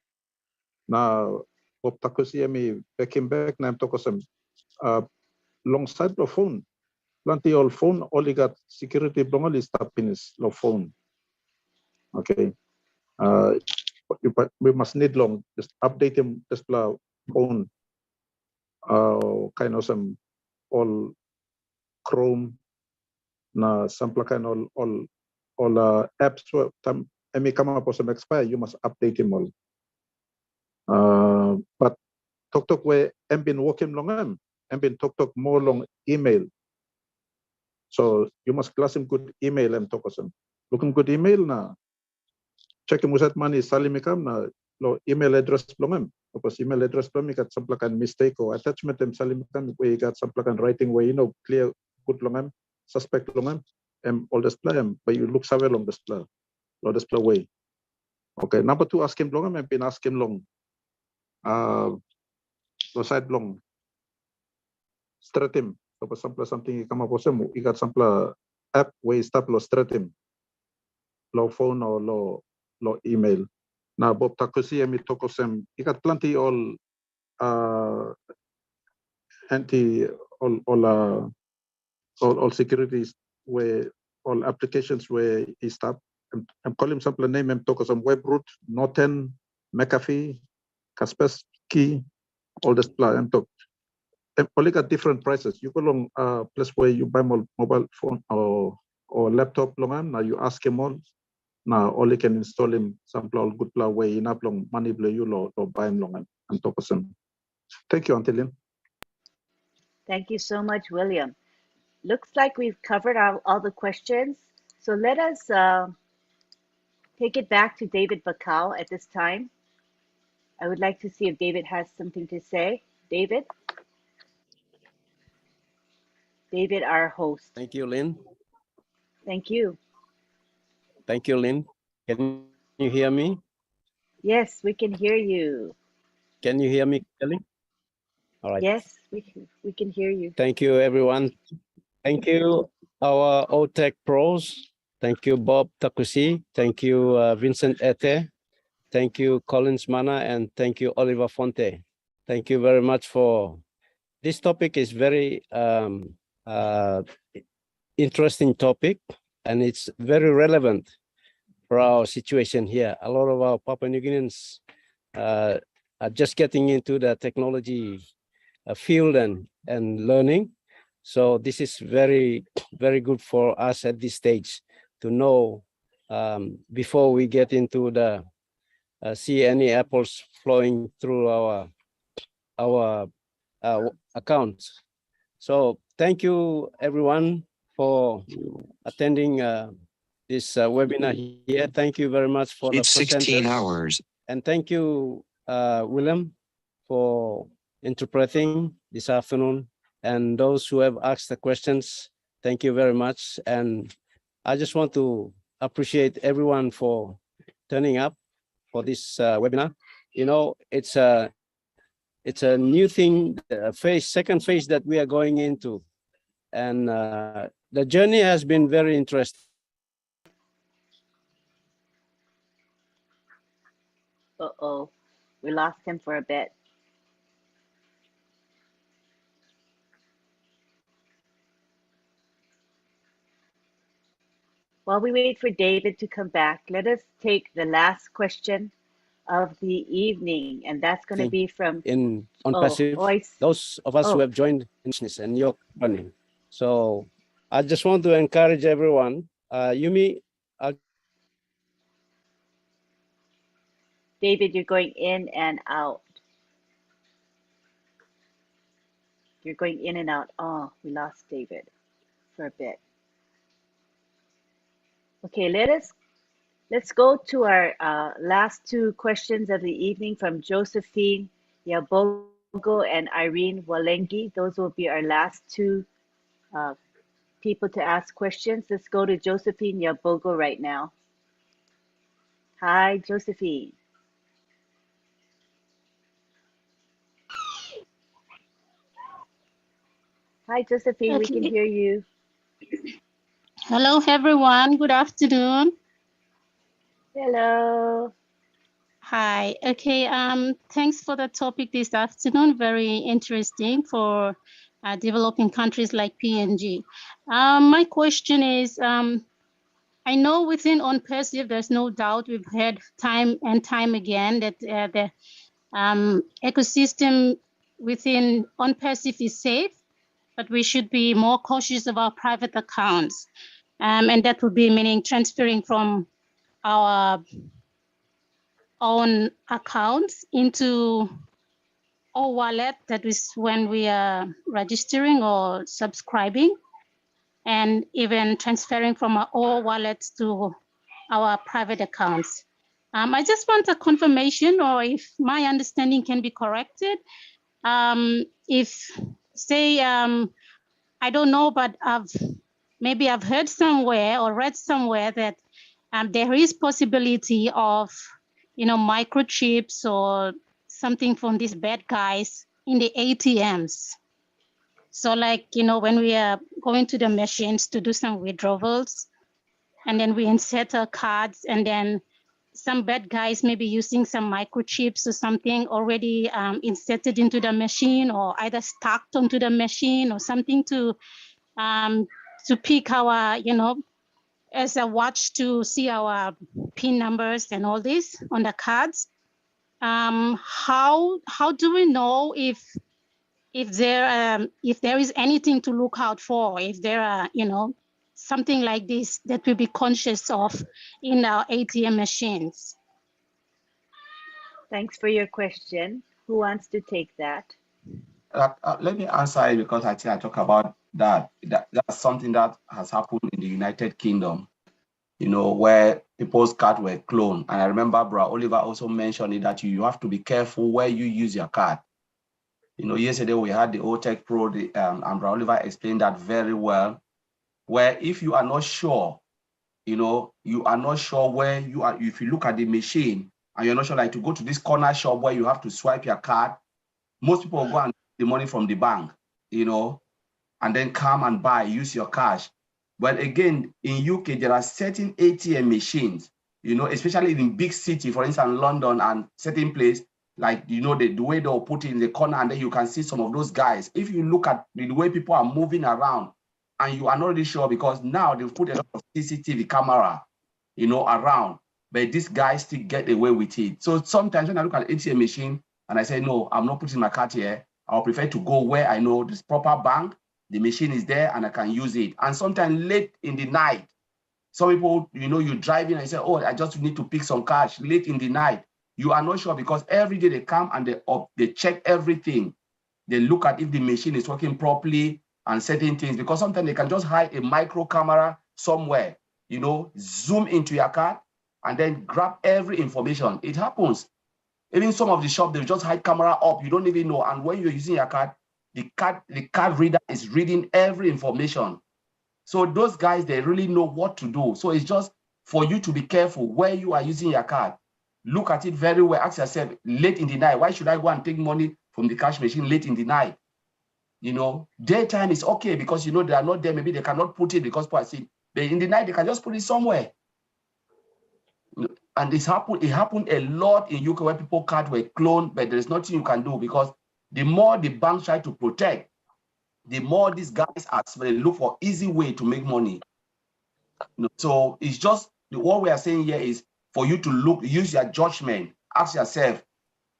Now Bob Takusi me back him back na I'm talk some long side of phone. Plenty of phone only got security blongan is happiness of phone. Okay. We must need long just update him just phone. Kind of some all Chrome na sample kind all apps tam may come up with some expire you must update them all. But talk where I'm been working long I'm been talk more long email. So you must class him good email and talk some. Looking good email na check him with that money salimikam na lo email address long because email address long you got some kind mistake or attachment and salimikam where you got some kind writing where you know clear good long suspect long all display but you look somewhere long display way. Okay, number two ask him long I've been asking long side long straight him so something you come up with some you got some app where you stop lo straight him low phone or low email. Now Bob Takusi and me talk some you got plenty all anti all securities where all applications where he stop. I'm calling some name and talk some WebRoot, Norton, McAfee, Kaspersky, all this plan and talk. Only got different prices. You go along place where you buy mobile phone or laptop long now you ask him all. Now only can install him some good plan way enough long money play you or buy him long and talk some. Thank you, Antilin. Thank you so much, William. Looks like we've covered all the questions. So let us take it back to David Bakau at this time. I would like to see if David has something to say. David? David, our host. Thank you, Lynn. Thank you. Thank you, Lynn. Can you hear me? Yes, we can hear you. Can you hear me, Kelly? All right. Yes, we can hear you. Thank you, everyone. Thank you, our OTech pros. Thank you, Bob Takusi. Thank you, Vincent Ete. Thank you, Collins Mana, and thank you, Oliver Fonte. Thank you very much for this topic. Is very interesting topic, and it's very relevant for our situation here. A lot of our Papua New Guineans are just getting into the technology field and learning. So this is very, very good for us at this stage to know before we get into the see any apples flowing through our accounts. So thank you everyone for attending this webinar here. Thank you very much for It's the 16 presenters. hours. And thank you, William, for interpreting this afternoon. And those who have asked the questions, thank you very much. And I just want to appreciate everyone for turning up for this webinar. You know, it's a new thing, second phase that we are going into. And the journey has been very interesting. Uh-oh, we lost him for a bit. While we wait for David to come back, let us take the last question of the evening, and that's going to be from on passive, those of us who have joined in business and you're running. So I just want to encourage everyone. Yumi, David, you're going in and out. You're going in and out. Oh, we lost David for a bit. Okay, let's go to our last two questions of the evening from Josephine Yabogo and Irene Walengi. Those will be our last two people to ask questions. Let's go to Josephine Yabogo right now. Hi, Josephine. Hi, Josephine, we can hear you. Hello, everyone. Good afternoon. Hello. Hi. Okay. Thanks for the topic this afternoon. Very interesting for developing countries like PNG. My question is, I know within OnPassive, there's no doubt we've heard time and time again that the ecosystem within OnPassive is safe, but we should be more cautious of our private accounts. And that would be meaning transferring from our own accounts into our wallet, that is when we are registering or subscribing, and even transferring from our own wallets to our private accounts. I just want a confirmation, or if my understanding can be corrected. If say, I don't know, but maybe I've heard somewhere or read somewhere that there is possibility of, microchips or something from these bad guys in the ATMs. So like, when we are going to the machines to do some withdrawals, and then we insert our cards, and then some bad guys may be using some microchips or something already inserted into the machine, or either stacked onto the machine or something to pick our, as a watch to see our PIN numbers and all this on the cards. How do we know if there is anything to look out for, if there are, something like this that we'll be conscious of in our ATM machines? Thanks for your question. Who wants to take that? Let me answer it, because I think I talk about that. That's something that has happened in the United Kingdom, where people's cards were cloned. And I remember Bro Oliver also mentioned it, that you have to be careful where you use your card. You know, yesterday we had the OTech Pro, and Oliver explained that very well, where if you are not sure, you know, you are not sure where you are, if you look at the machine and you're not sure, like to go to this corner shop where you have to swipe your card, most people go and get the money from the bank, you know, and then come and buy, use your cash. But again, in UK, there are certain ATM machines, you know, especially in big city, for instance, London and certain place, like, you know, the way they'll put it in the corner, and then you can see some of those guys. If you look at the way people are moving around, and you are not really sure, because now they've put a lot of CCTV camera, you know, around, but these guys still get away with it. So sometimes when I look at ATM machine and I say, no, I'm not putting my card here, I'll prefer to go where I know this proper bank, the machine is there and I can use it. And sometimes late in the night, some people, you know, you drive in and you say, oh, I just need to pick some cash late in the night. You are not sure, because every day they come and they check everything. They look at if the machine is working properly and certain things, because sometimes they can just hide a micro camera somewhere, you know, zoom into your card and then grab every information. It happens. Even some of the shop, they just hide camera up. You don't even know. And when you're using your card, the card reader is reading every information. So those guys, they really know what to do. So it's just for you to be careful where you are using your card. Look at it very well. Ask yourself, late in the night, why should I go and take money from the cash machine late in the night? You know, daytime is okay because, you know, they are not there. Maybe they cannot put it because people are sick. But in the night, they can just put it somewhere. And it happened a lot in UK where people cards were cloned, but there's nothing you can do, because the more the banks try to protect, the more these guys are they look for easy way to make money. So it's just what we are saying here is for you to use your judgment, ask yourself,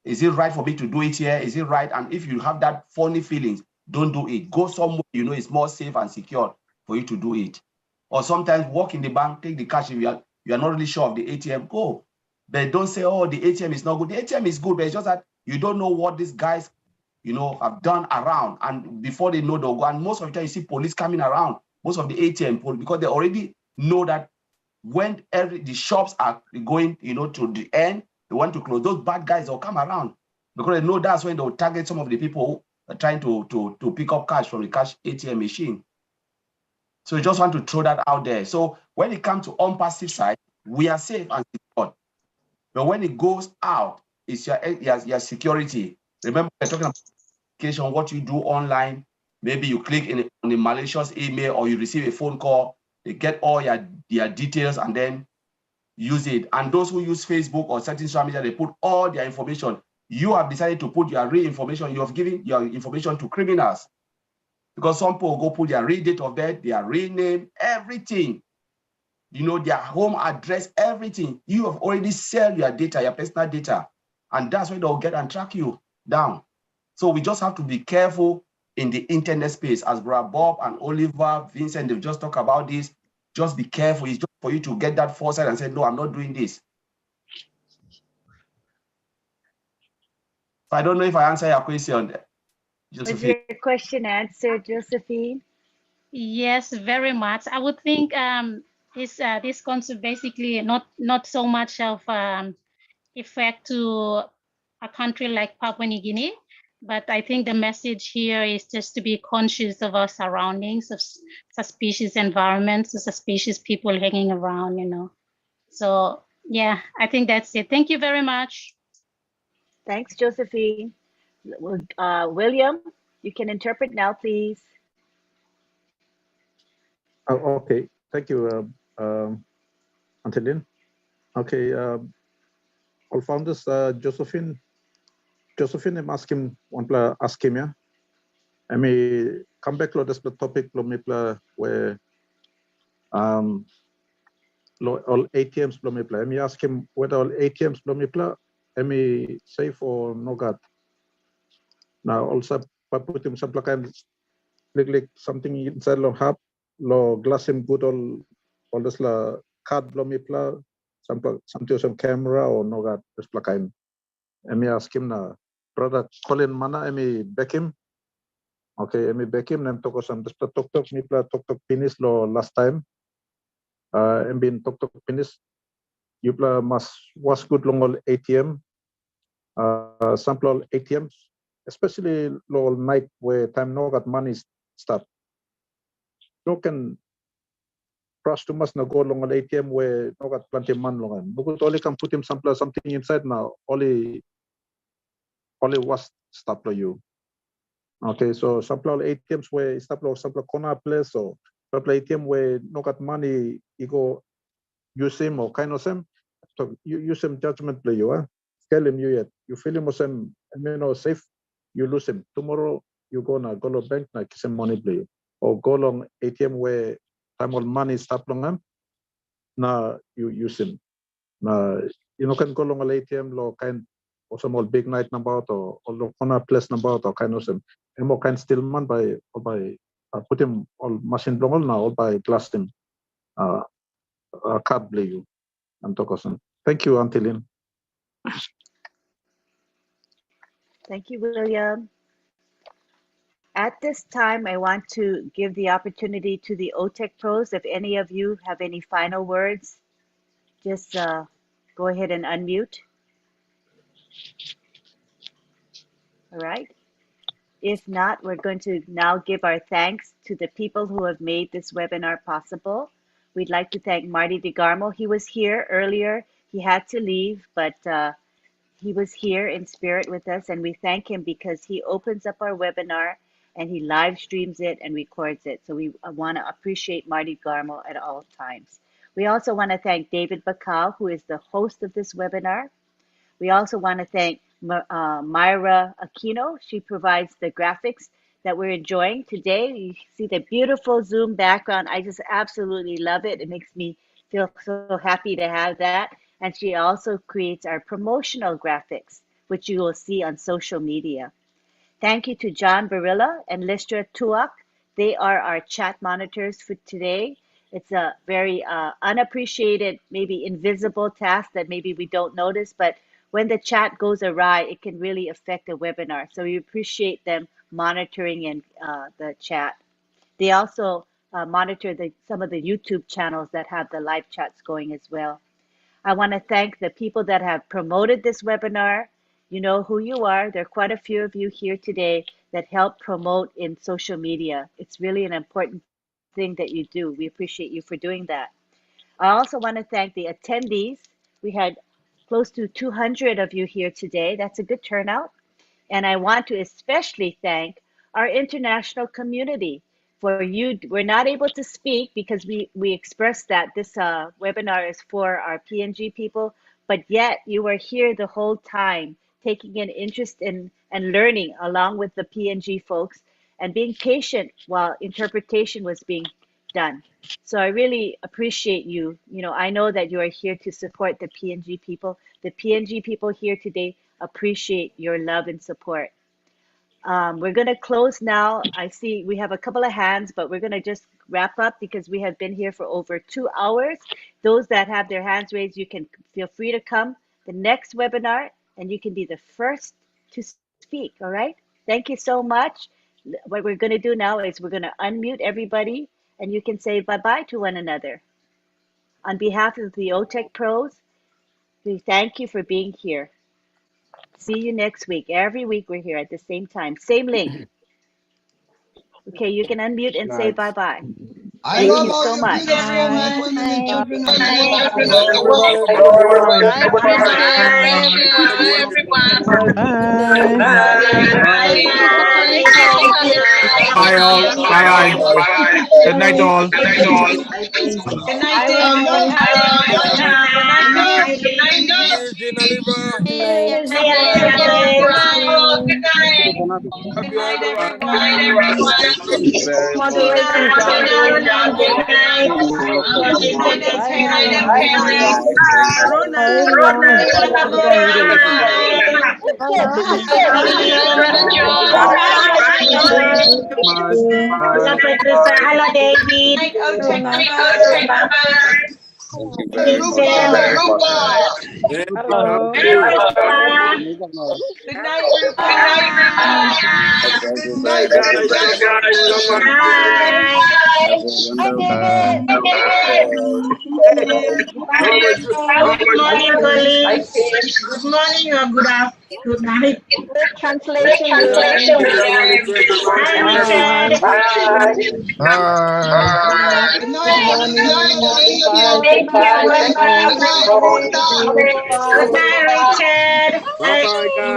is it right for me to do it here? Is it right? And if you have that funny feelings, don't do it. Go somewhere you know it's more safe and secure for you to do it. Or sometimes walk in the bank, take the cash. If you are not really sure of the ATM, go. But don't say, oh, the ATM is not good. The ATM is good, but it's just that you don't know what these guys, you know, have done around. And before they know, they'll go. And most of the time you see police coming around, most of the ATM, because they already know that when the shops are going, you know, to the end, they want to close, those bad guys will come around, because they know that's when they'll target some of the people who are trying to pick up cash from the cash ATM machine. So you just want to throw that out there. So when it comes to on-passive side, we are safe and secure. But when it goes out, it's your security. Remember, we're talking about what you do online. Maybe you click on a malicious email, or you receive a phone call, they get all your details and then use it. And those who use Facebook or certain social media, they put all their information. You have decided to put your real information. You have given your information to criminals, because some people go put their real date of birth, their real name, everything, you know, their home address, everything. You have already sold your data, your personal data, and that's where they'll get and track you down. So we just have to be careful in the internet space. As Brother Bob and Oliver, Vincent, they've just talked about this. Just be careful. It's just for you to get that foresight and say, no, I'm not doing this. So I don't know if I answer your question, Josephine. Was your question answered, Josephine? Yes, very much. I would think this concept basically not so much of effect to a country like Papua New Guinea, but I think the message here is just to be conscious of our surroundings, of suspicious environments, suspicious people hanging around, you know. So yeah, I think that's it. Thank you very much. Thanks, Josephine. William, you can interpret now, please. Okay, thank you, Antelin. Okay, all founders, Josephine, I'm asking ya. I may come back to this topic where all ATMs I may ask him whether all ATMs I may safe or no god. Now also put him some like something inside lo hub lo glass him good all this la card some camera or no god this plakain. I may ask him na brother Colin mana I may back him. Okay, I may back him nam toko some this talk finish lo last time. And been talk finish. You must was good long all ATM. Sample all ATMs. especially low night where time no got money stuff. No can rush to must no go along an ATM where no got plenty of money long. Because only can put him something inside now. Only was stop you. Okay, so some ATMs where some corner place or some ATM where no got money, you go use him or kind of him. So you use him judgment play you, tell him you yet. You feel him or some safe, you lose him. Tomorrow you go to bank na kiss him money play. Or go long ATM where time on money stop long him. Na you use him. Na can go long ATM lo kind or some old big night number or corner place number or kind of some. And more kind still man by put him all machine long now or by glass him card play you. And thank you, Auntie Lynn. Thank you, William. At this time, I want to give the opportunity to the OTEC pros. If any of you have any final words, just go ahead and unmute. All right. If not, we're going to now give our thanks to the people who have made this webinar possible. We'd like to thank Marty DeGarmo. He was here earlier. He had to leave, but he was here in spirit with us, and we thank him because he opens up our webinar and he live streams it and records it. So we want to appreciate Marty DeGarmo at all times. We also want to thank David Bacau, who is the host of this webinar. We also want to thank Myra Aquino. She provides the graphics that we're enjoying today. You see the beautiful Zoom background. I just absolutely love it. It makes me feel so happy to have that. And she also creates our promotional graphics, which you will see on social media. Thank you to John Barilla and Listra Tuak. They are our chat monitors for today. It's a very unappreciated, maybe invisible task that maybe we don't notice, but when the chat goes awry, it can really affect a webinar. So we appreciate them monitoring in the chat. They also monitor some of the YouTube channels that have the live chats going as well. I want to thank the people that have promoted this webinar. You know who you are. There are quite a few of you here today that help promote in social media. It's really an important thing that you do. We appreciate you for doing that. I also want to thank the attendees. We had close to 200 of you here today. That's a good turnout. And I want to especially thank our international community. For you, we're not able to speak because we expressed that this webinar is for our PNG people, but yet you are here the whole time, taking an interest in and learning along with the PNG folks and being patient while interpretation was being done. So I really appreciate you. I know that you are here to support the PNG people. The PNG people here today appreciate your love and support. We're going to close now. I see we have a couple of hands, but we're going to just wrap up because we have been here for over 2 hours. Those that have their hands raised, you can feel free to come the next webinar and you can be the first to speak. All right. Thank you so much. What we're going to do now is we're going to unmute everybody and you can say bye-bye to one another. On behalf of the OTEC pros, we thank you for being here. See you next week. Every week we're here at the same time. Same link. Okay, you can unmute and say bye-bye. I Thank love you all so you much. beautiful men, women, and children of the world. Everybody, good morning. Bye, everyone. Thank you for connecting. Bye all. Bye. Good night all. Good night, David. Good night, Dove. Cheers, Gina Liver. Cheers, Good everyone. night. Love Good you night, everyone. everyone. Moderation, Gina. John Dave. Good night, Bye Terry. now. Rona. Night, OTEC members. Thank you very much. Rupa. Hello. Good night, everyone. Good night, guys. Good Bye-bye. night. Hi, David. How about you? Good morning, colleagues. Good morning or good night. Good translation, Liam. Thank you, everybody. Thank you, Bye, Bye. Richard. Bye. Good morning. Bye. Good night. Thank you. Good night, Richard. Bye.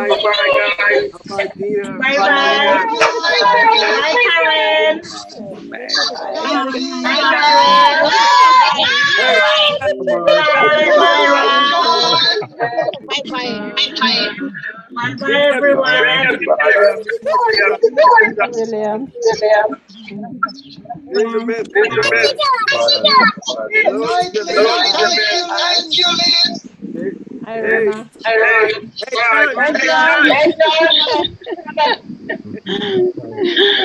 Bye-bye, guys. Bye-bye, Tina. Bye, Bye-bye. bye. Bye, Karen. Bye, Karen. Hey, bye-bye. Bye, Myra. Bye, bye, William, everyone. William, Thank you, William. here's your best. Hello, Thank you, Hey, Hi, hey, Rona. hey,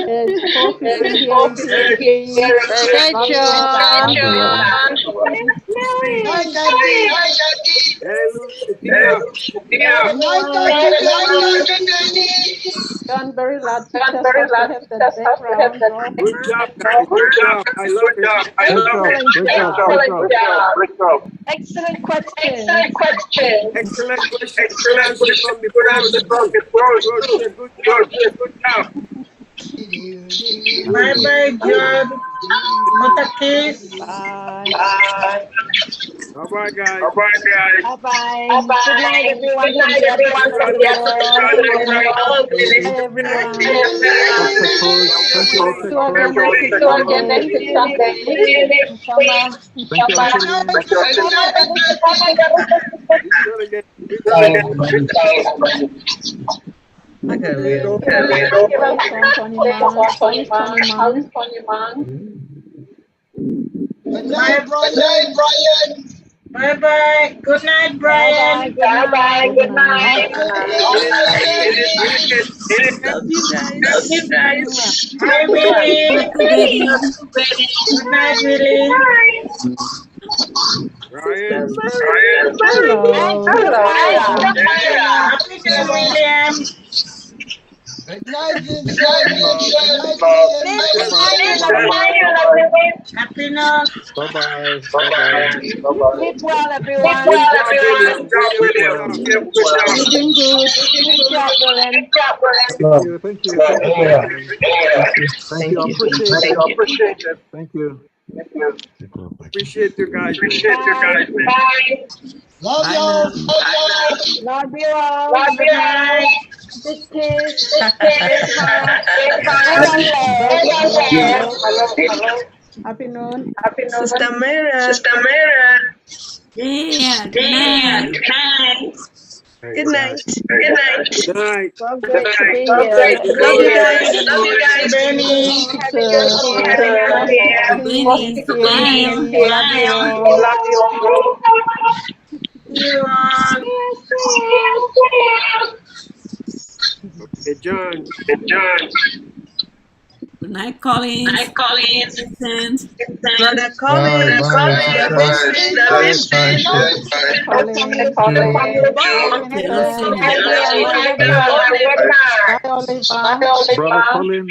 It's 4:50 here in PNG. Hey, Love you all. John. hey, Lucy, Tina. John, very loud pictures have to have that background. No? Good job, guys. Good job. I love it. Excellent job. Excellent question. Excellent question. Good answer from the pros. Good job. Bye, bye, John. Matakis. Bye. Bye-bye, guys. Bye-bye. Good night, everyone from the other side of the world. Bye, everyone. Dr. Cruz. Thank you, See Dr. you again Cruz. next Sunday. Inshallah. Thank you, Angeline. Good job again. Bye, bye, bye. Good night, Brian. Bye-bye. Good night. Love you guys. Bye, Willie. Good night, Willie. Ryan. Hello. Happy New Year, William. Happy New. Bye-bye. Sleep well, everyone. Good job, William. William. Looking good. Good job, Dylan. Thank you. Thank you. Appreciate it. Thank you. Appreciate you guys. Bye. Love you. Love you all. Good night. Big kiss. Big heart. Hello. Happy noon. Sister Mira. Yeah, good night. Good night. Good night. So great to be here. Love you guys. Benny. Benny, bye. Love you all. You all. Okay, John. Good night, Collins. Vincent. Brother Bye. Collins. Taylor Senior. Bye, Oliver. Brother Colin.